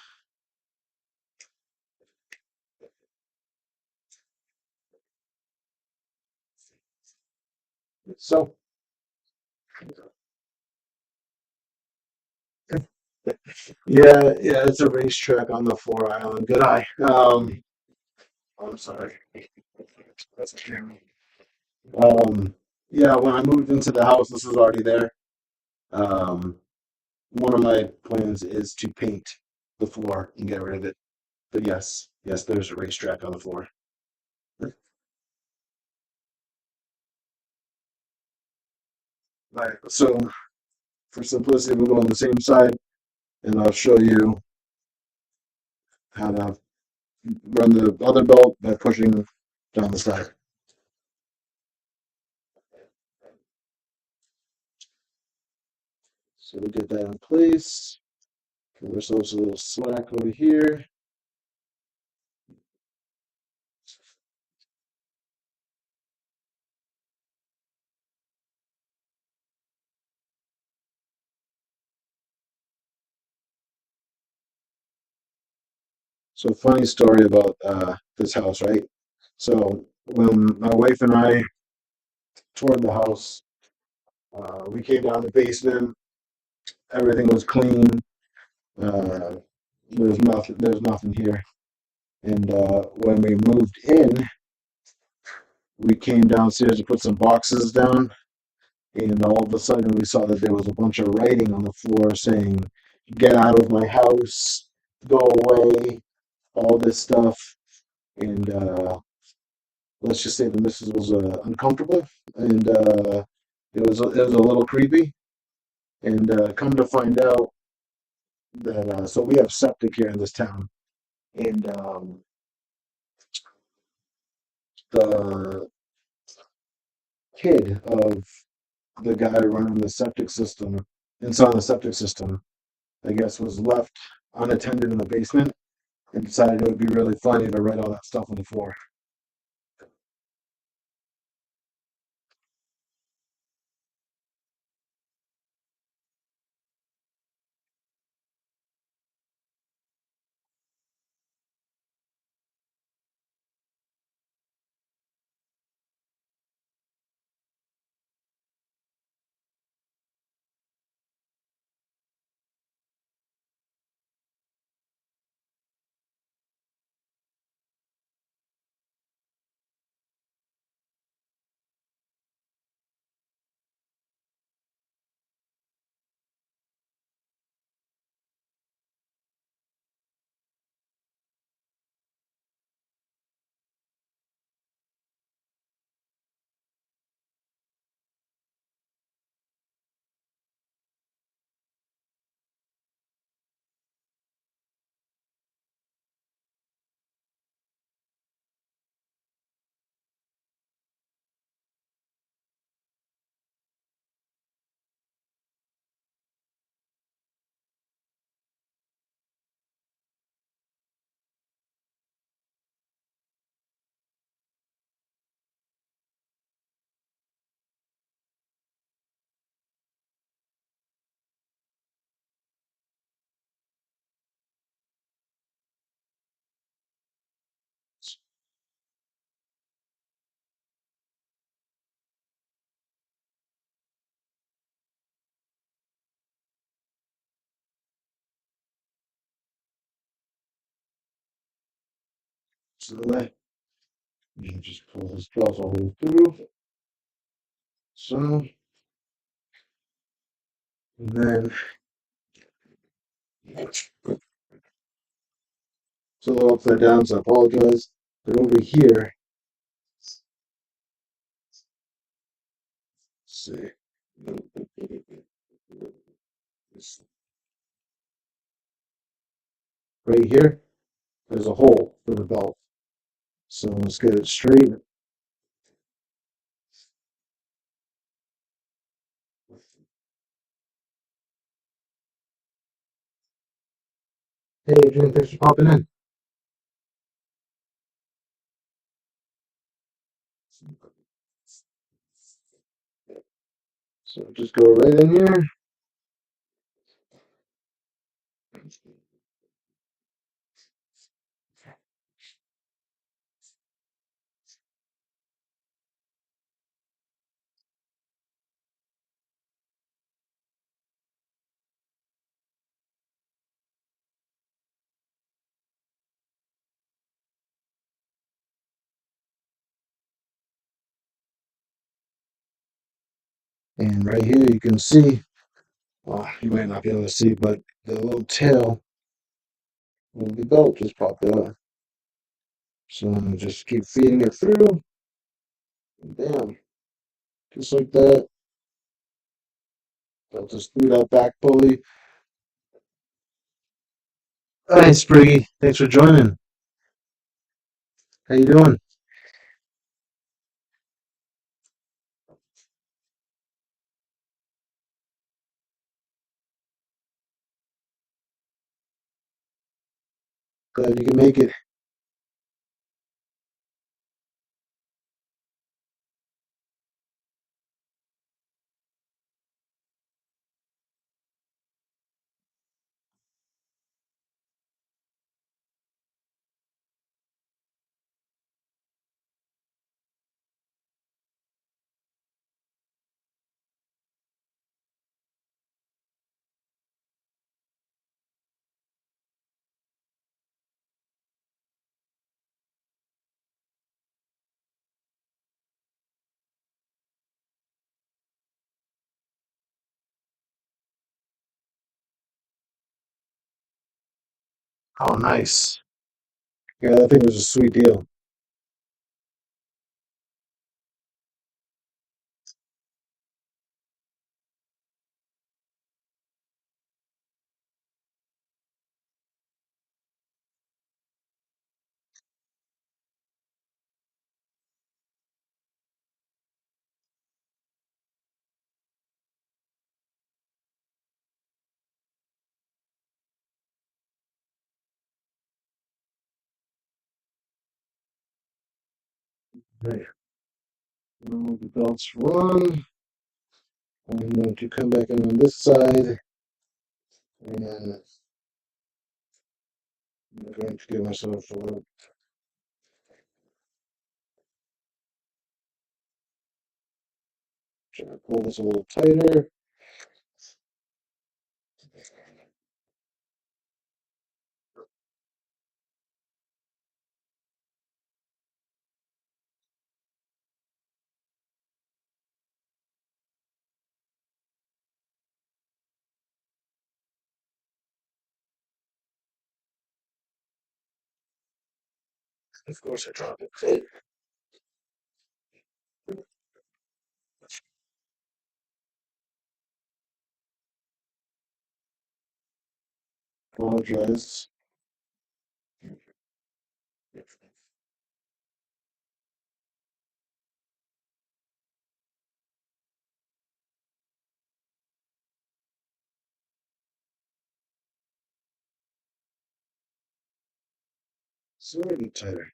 So, yeah, it's a racetrack on the 4 island. Good eye. I'm sorry. That's a camera. Um, yeah, when I moved into the house, this was already there. Um, one of my plans is to paint the floor and get rid of it. But yes, there's a racetrack on the floor. Right. So for simplicity, we'll go on the same side, and I'll show you how to run the other belt by pushing down the side. So we get that in place. Give ourselves a little slack over here. So funny story about this house, right? So when my wife and I toured the house, we came down the basement. Everything was clean. Uh, there's nothing here. And when we moved in, we came downstairs to put some boxes down, and all of a sudden we saw that there was a bunch of writing on the floor saying, "Get out of my house, go away," all this stuff. And let's just say the missus was uncomfortable, and it was a little creepy. And come to find out that so we have septic here in this town, and the kid of the guy running the septic system, inside the septic system, I guess, was left unattended in the basement and decided it would be really funny to write all that stuff on the floor. to the way. And just pull this belt all the way through. So, and then it's a little upside down, so I apologize. But over here, let's see. Right here, there's a hole for the belt. So let's get it straight. Hey, Adrian, thanks for popping in. So just go right in here. And right here you can see, well, you might not be able to see, but the little tail of the belt just popped out. So I'm gonna just keep feeding it through. And bam, just like that. I'll just through that back pulley. Hi, Spriggy. Thanks for joining. How you doing? Glad you can make it. Oh, nice. Yeah, I think it was a sweet deal. Right. Now the belt's run. I'm going to come back in on this side, and I'm going to give myself a little. Try to pull this a little tighter. Of course, I dropped it. Apologize. Slightly tighter.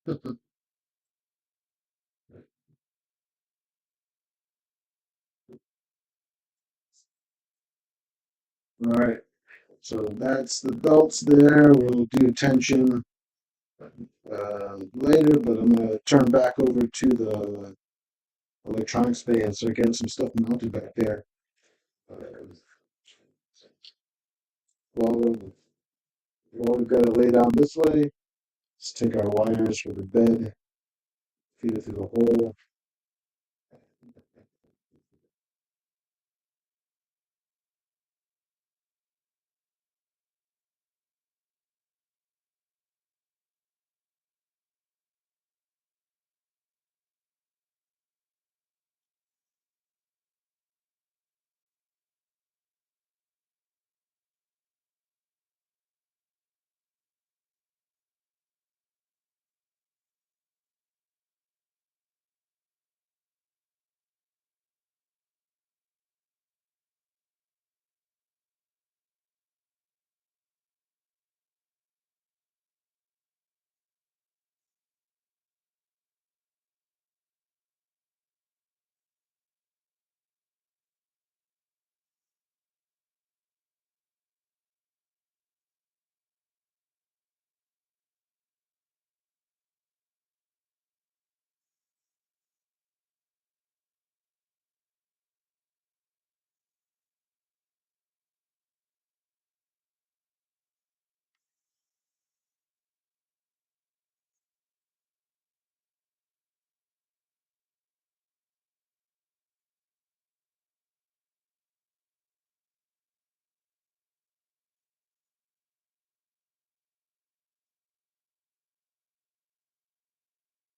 All right. So that's the belts there. We'll do tension later, but I'm going to turn back over to the electronics bay and start getting some stuff mounted back there. Uh, well, we've got it laid down this way. Let's take our wires for the bed, feed it through the hole.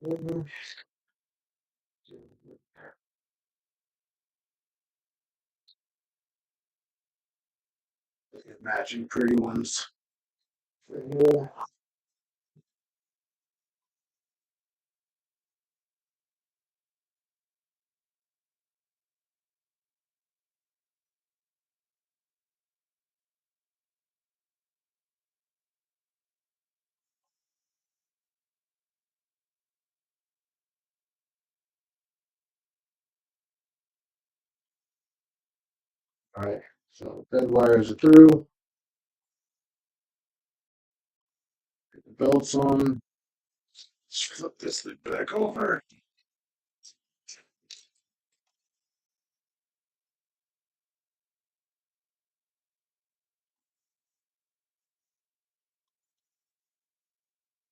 Mhm. Matching pretty ones. Yeah. All right, so bed wires are through. Get the belts on. Let's flip this thing back over.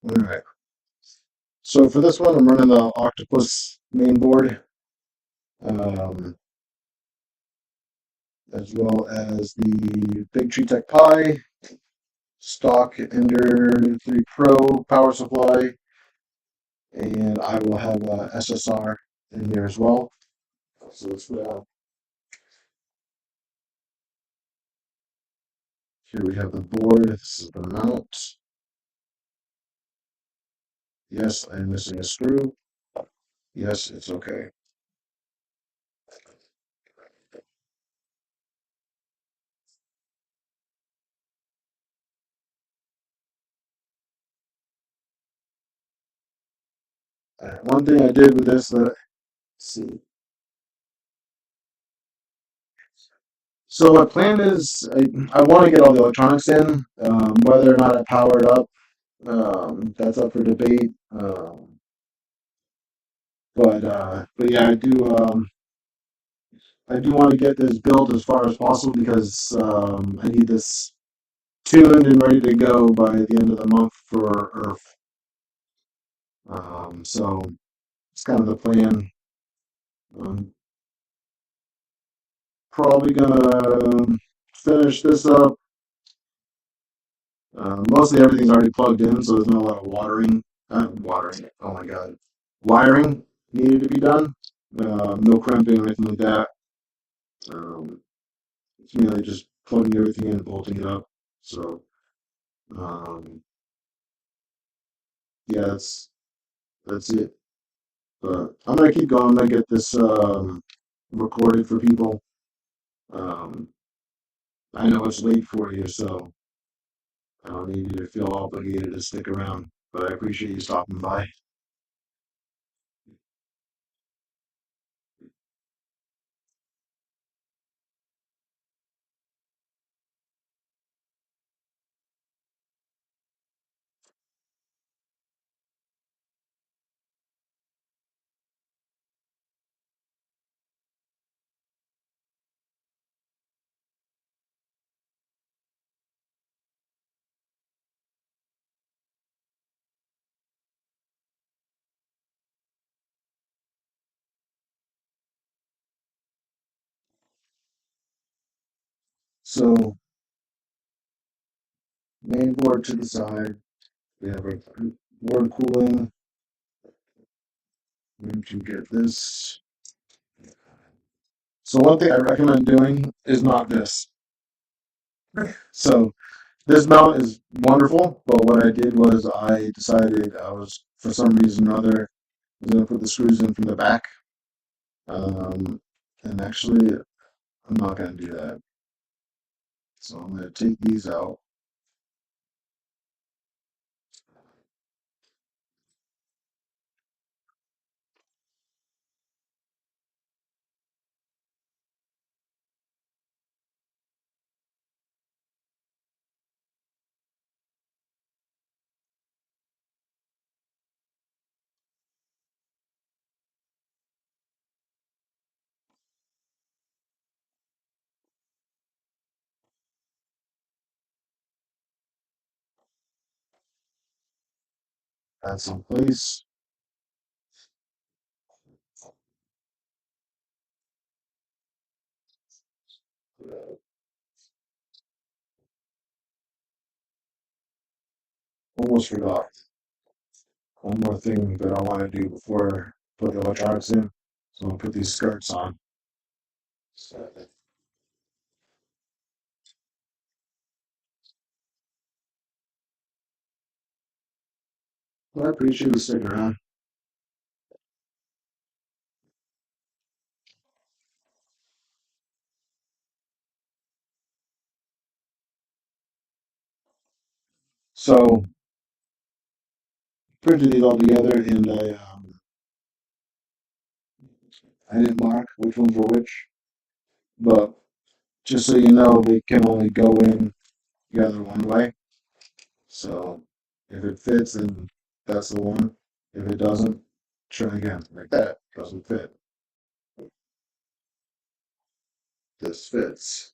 All right. So for this one, I'm running the Octopus main board, um, as well as the Big Tree Tech Pi, stock Ender 3 Pro power supply, and I will have a SSR in here as well. So it's here we have the board. This is the mount. Yes, I'm missing a screw. Yes, it's okay. One thing I did with this that let's see. So my plan is I want to get all the electronics in. Whether or not I power it up, that's up for debate. But yeah, I do want to get this built as far as possible because I need this tuned and ready to go by the end of the month for Earth. So it's kind of the plan. I'm probably gonna finish this up. Mostly everything's already plugged in, so there's not a lot of watering. Oh my god, wiring needed to be done. No crimping or anything like that. Um, it's mainly just plugging everything in and bolting it up. So um, yeah, that's it. But I'm gonna keep going. I'm gonna get this recorded for people. Um, I know it's late for you, so I don't need you to feel obligated to stick around. But I appreciate you stopping by. So main board to the side. We have our board cooling. I'm going to get this. So one thing I recommend doing is not this. So this mount is wonderful, but what I did was I decided I was, for some reason or other, was going to put the screws in from the back. And actually, I'm not going to do that. So I'm going to take these out. That's in place. Almost forgot. One more thing that I want to do before I put the electronics in. So I'll put these skirts on. So, well, I appreciate you sticking around. So printed these all together, and I didn't mark which ones were which, but just so you know, they can only go in together one way. So if it fits, then that's the one. If it doesn't, try again. Like that doesn't fit. This fits.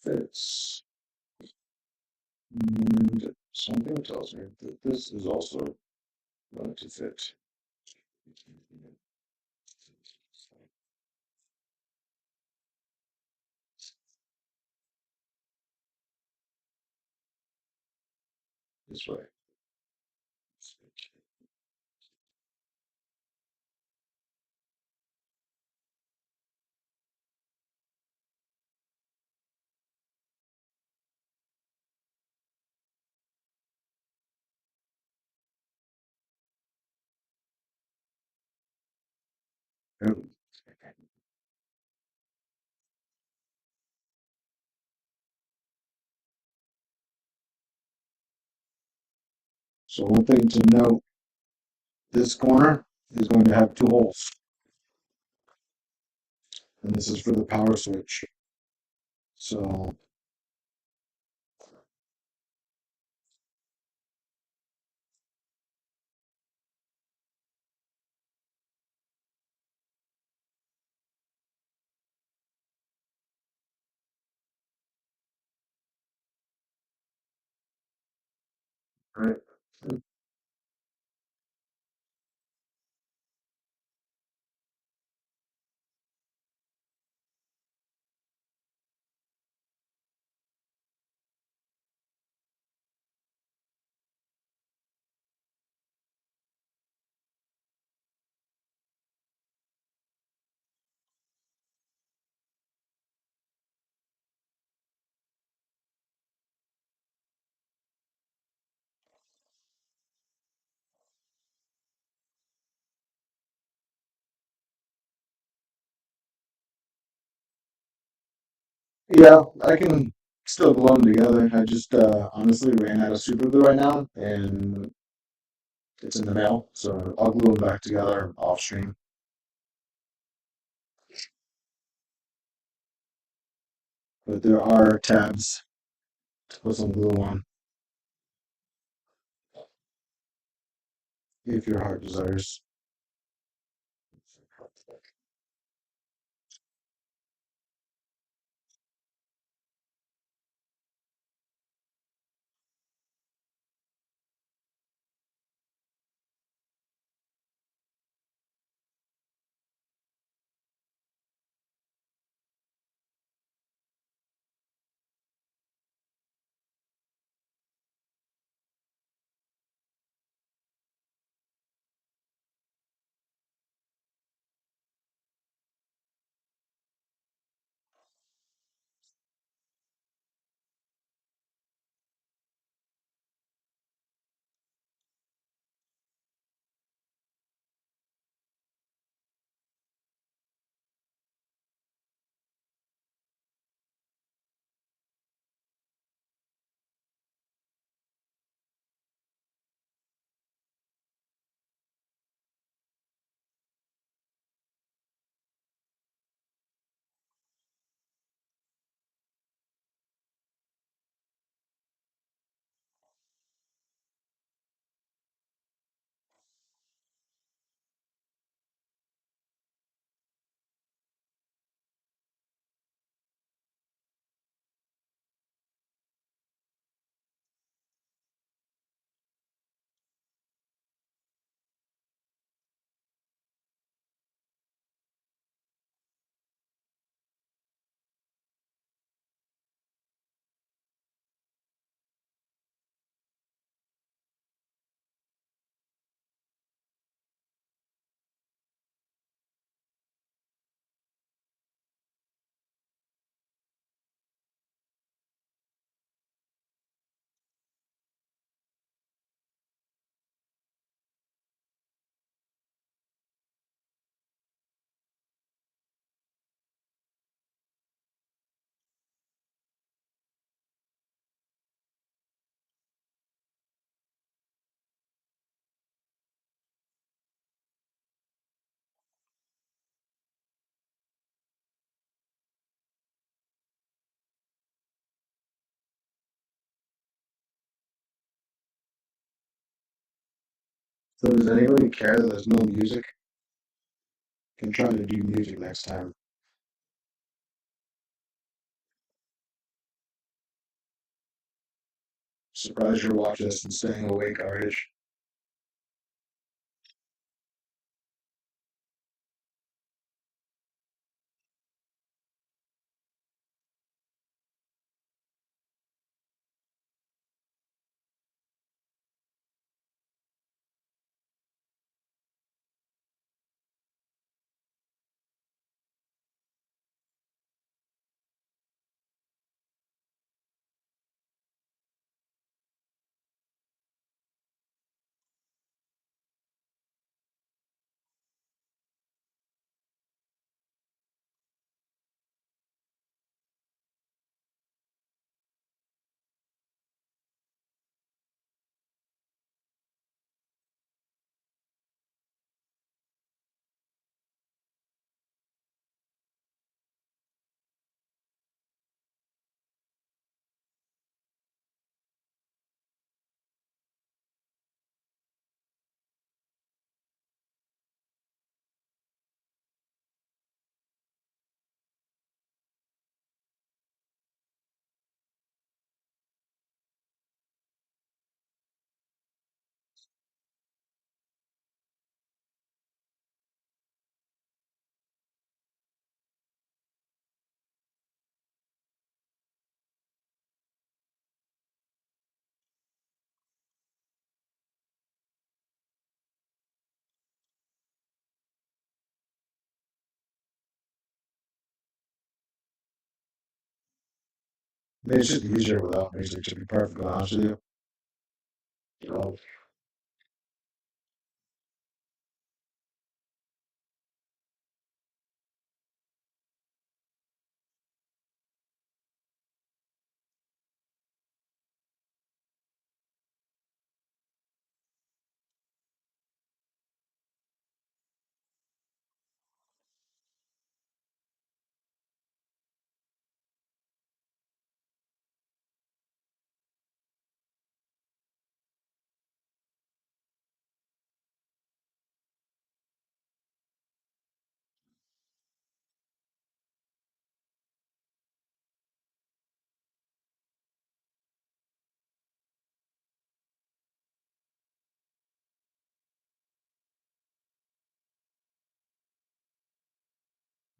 Fits. And something tells me that this is also going to fit this way. So one thing to note, this corner is going to have two holes, and this is for the power switch. So, right. Yeah, I can still glue them together. I just honestly ran out of super glue right now, and it's in the mail, so I'll glue them back together off stream. But there are tabs to put some glue on. if your heart desires. So does anybody care that there's no music? Can try to do music next time. Surprised you're watching this and staying awake, RH. Maybe it's just easier without music, to be perfectly honest with you. So,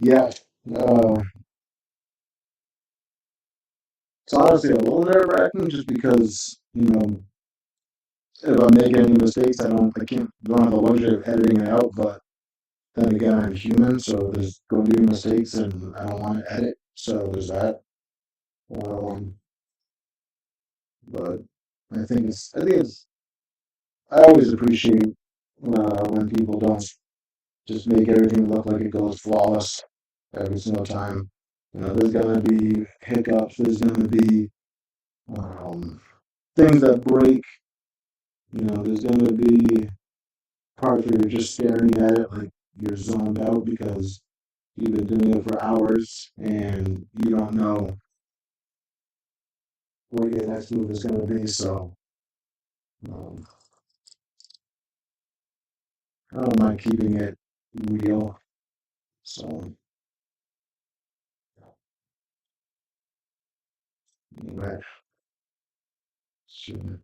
Yeah, uh, it's honestly a little nerve-wracking just because, if I'm making any mistakes, don't have the luxury of editing it out. But then again, I'm human, so there's going to be mistakes, and I don't want to edit. So there's that. Um, but I think it's, I always appreciate when people don't just make everything look like it goes flawless every single time. There's gonna be hiccups. There's gonna be um, things that break. There's gonna be parts where you're just staring at it like you're zoned out because you've been doing it for hours and you don't know what your next move is gonna be. So um, I don't mind keeping it real. So right, sure.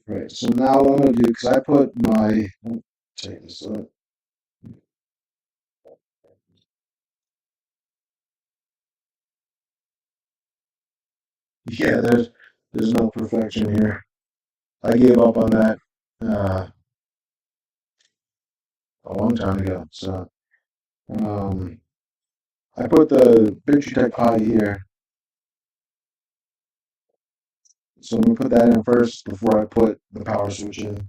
Right. So now what I'm gonna do, because I put my check this out. Yeah, there's no perfection here. I gave up on that uh, a long time ago. So um, I put the Tech Pi here. So I'm gonna put that in first before I put the power switch in.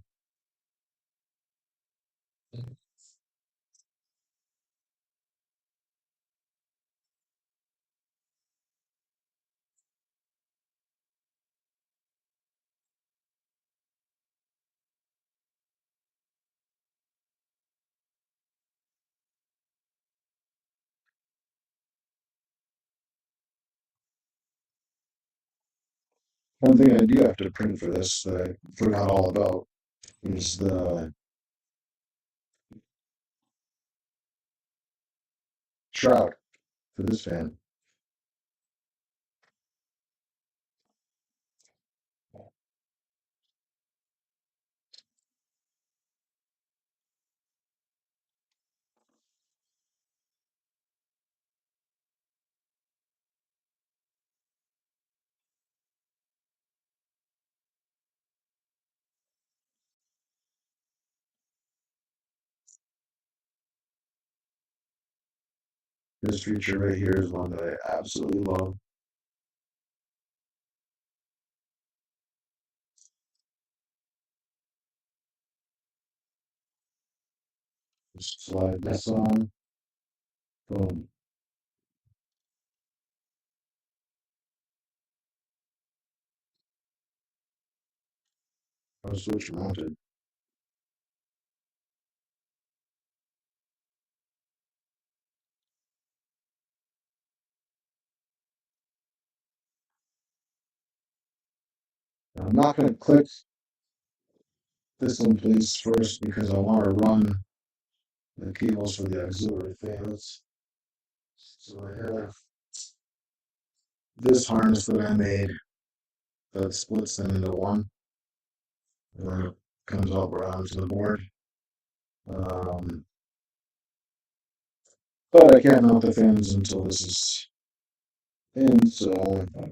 One thing I do have to print for this that I forgot all about is the shroud for this fan. This feature right here is one that I absolutely love. Just slide this on. Boom. Power switch mounted. Now, I'm not going to click this in place first because I want to run the cables for the auxiliary fans. So I have this harness that I made that splits them into one, and then it comes up around to the board. Um, but I can't mount the fans until this is in, so uh,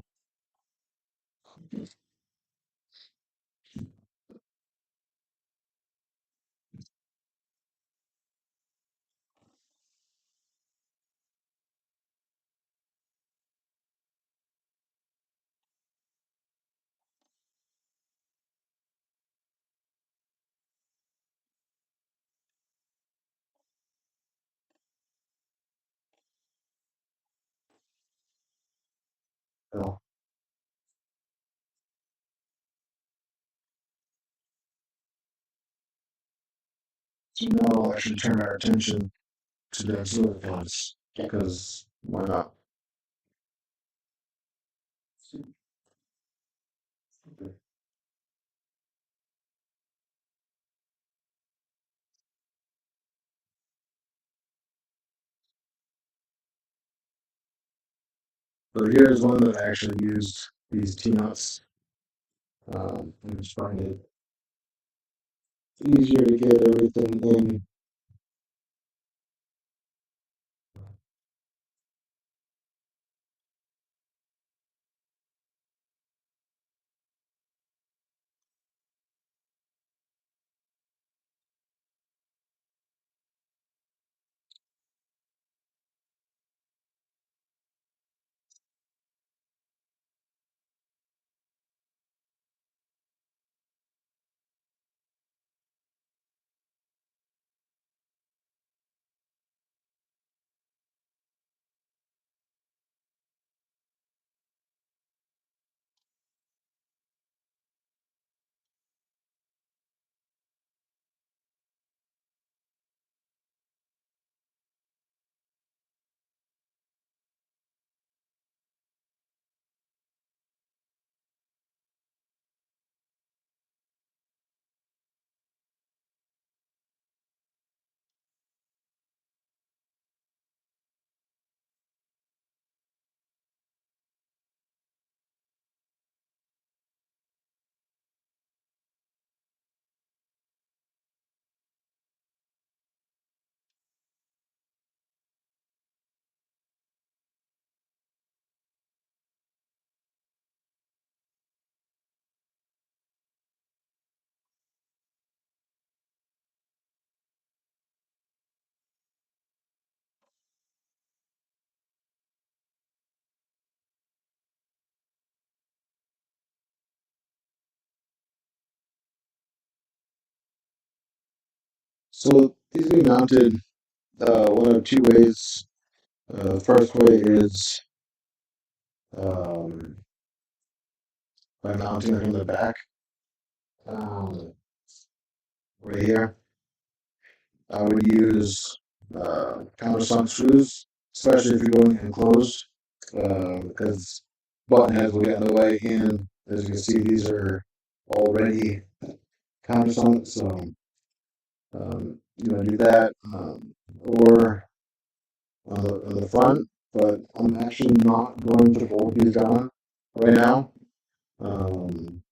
so now I should turn our attention to the auxiliary fans because why not? So here's one that I actually used these T nuts. Let me just find it. easier to get everything in. So these can be mounted one of two ways. The first way is um, by mounting it from the back, um, right here. I would use countersunk screws, especially if you're going enclosed, because button heads will get in the way. And as you can see, these are already countersunk, so you want to do that, or on the front. But I'm actually not going to bolt these down right now. Um,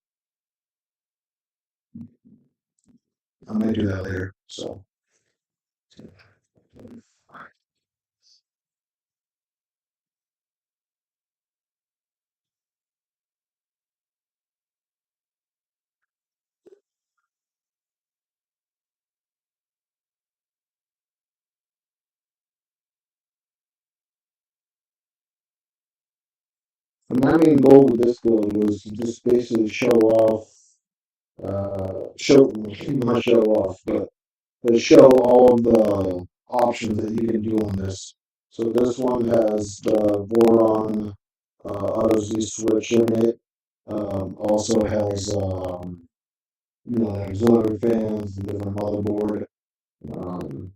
I might do that later. So my main goal with this build was to just basically show off, show not show off, but to show all of the options that you can do on this. So this one has the Voron auto Z switch in it. Also has auxiliary fans, the different motherboard, um,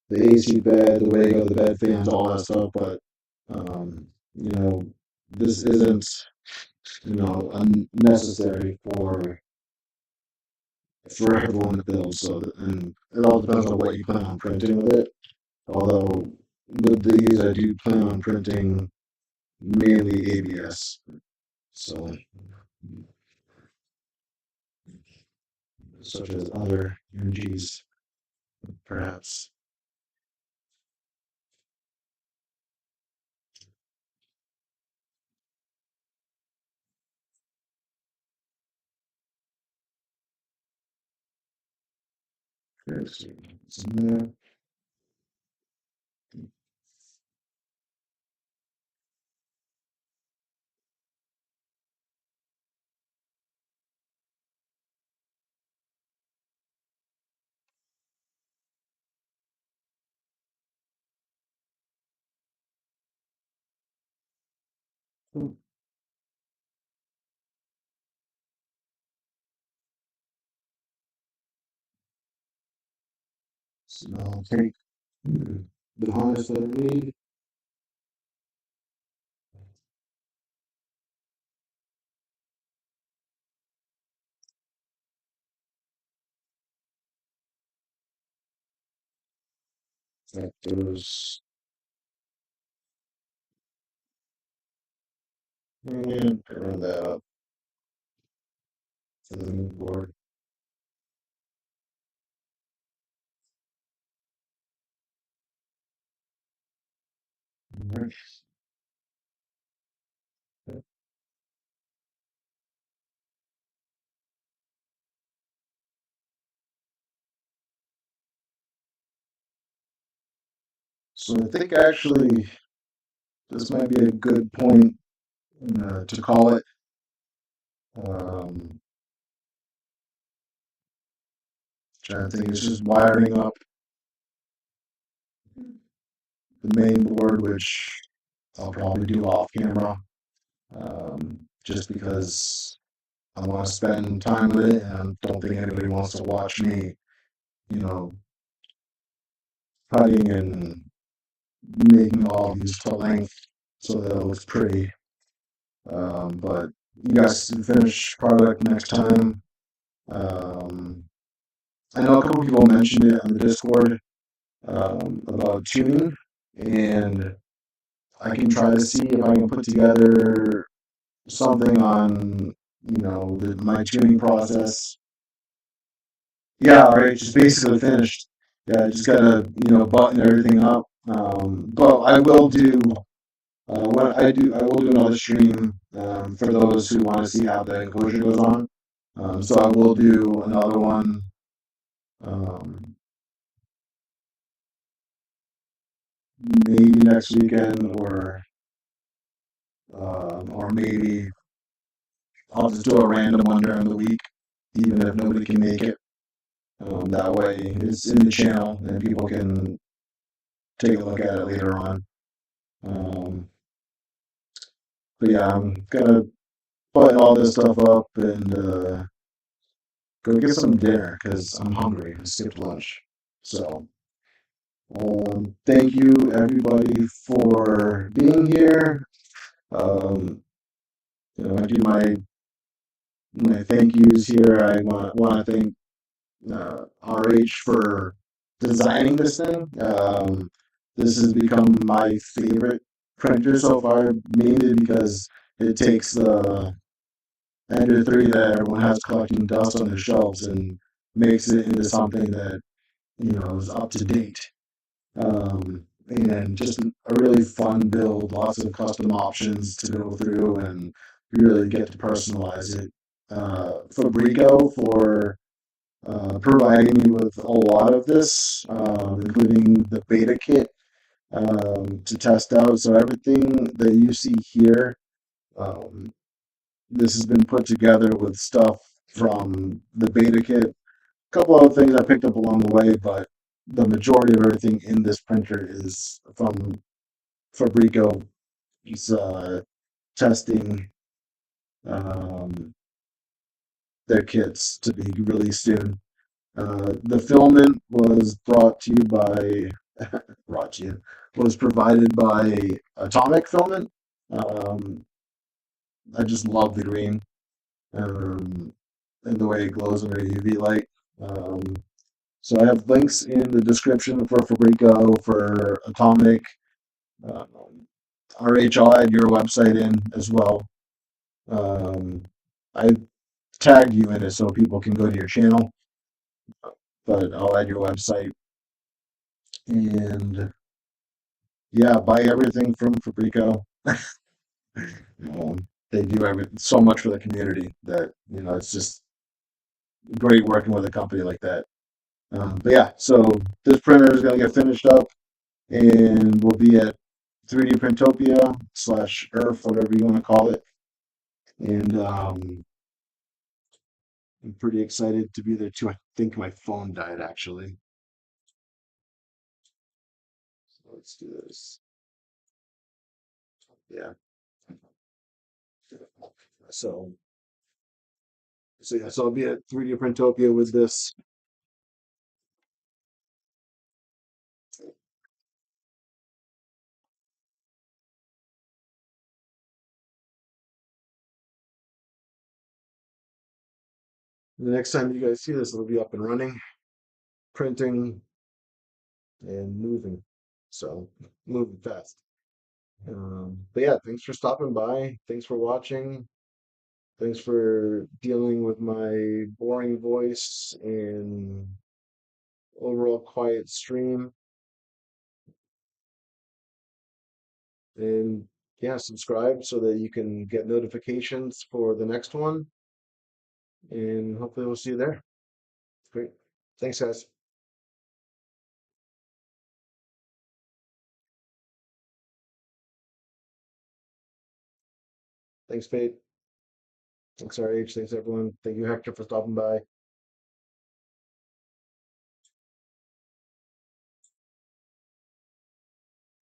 the AC bed, the way the bed fans, all that stuff. But um, you know, this isn't unnecessary for everyone to build. So and it all depends on what you plan on printing with it. Although with these, I do plan on printing mainly ABS. So such as other UGs, perhaps. There's some there. So I'll take the harness that I need. That goes and run that up to the new board. So I think actually this might be a good point to call it. Um, Trying to think, it's just wiring up the main board, which I'll probably do off camera, just because I want to spend time with it, and I don't think anybody wants to watch me, you know, cutting and making all these to length so that it looks pretty. But you guys can finish product next time. Um, I know a couple people mentioned it on the Discord about tuning, and I can try to see if I can put together something on, my tuning process. Yeah, all right, just basically finished. Yeah, just gotta, button everything up. But I will do I will do another stream for those who want to see how the enclosure goes on. So I will do another one. Um, Maybe next weekend, or maybe I'll just do a random one during the week, even if nobody can make it. That way, it's in the channel and people can take a look at it later on. Um, but yeah, I'm gonna button all this stuff up and go get some dinner because I'm hungry. I skipped lunch. So, thank you everybody for being here. Um, I do my thank yous here. I want to thank RH for designing this thing. This has become my favorite printer so far, mainly because it takes the Ender 3 that everyone has collecting dust on their shelves and makes it into something that is up to date. And just a really fun build, lots of custom options to go through, and you really get to personalize it. Fabrico for providing me with a lot of this, including the beta kit to test out. So everything that you see here, um, this has been put together with stuff from the beta kit. A couple other things I picked up along the way, but the majority of everything in this printer is from Fabrico. It's testing um, their kits to be released soon. The filament was brought to you by brought to you was provided by Atomic Filament. Um, I just love the green um, and the way it glows under UV light. Um, so I have links in the description for Fabrico, for Atomic. Um, RH, I'll add your website in as well. I tagged you in it so people can go to your channel, but I'll add your website. And yeah, buy everything from Fabrico. They do so much for the community that it's just great working with a company like that. But yeah, so this printer is gonna get finished up, and we'll be at 3D Printopia slash Earth, whatever you want to call it. And I'm pretty excited to be there too. I think my phone died actually. So let's do this. Yeah. So so I'll be at 3D Printopia with this. The next time you guys see this, it'll be up and running, printing, and moving. So moving fast. But yeah, thanks for stopping by. Thanks for watching. Thanks for dealing with my boring voice and overall quiet stream. And yeah, subscribe so that you can get notifications for the next one. And hopefully we'll see you there. Great. Thanks, guys. Thanks, Fate. Thanks, RH. Thanks, everyone. Thank you, Hector, for stopping by.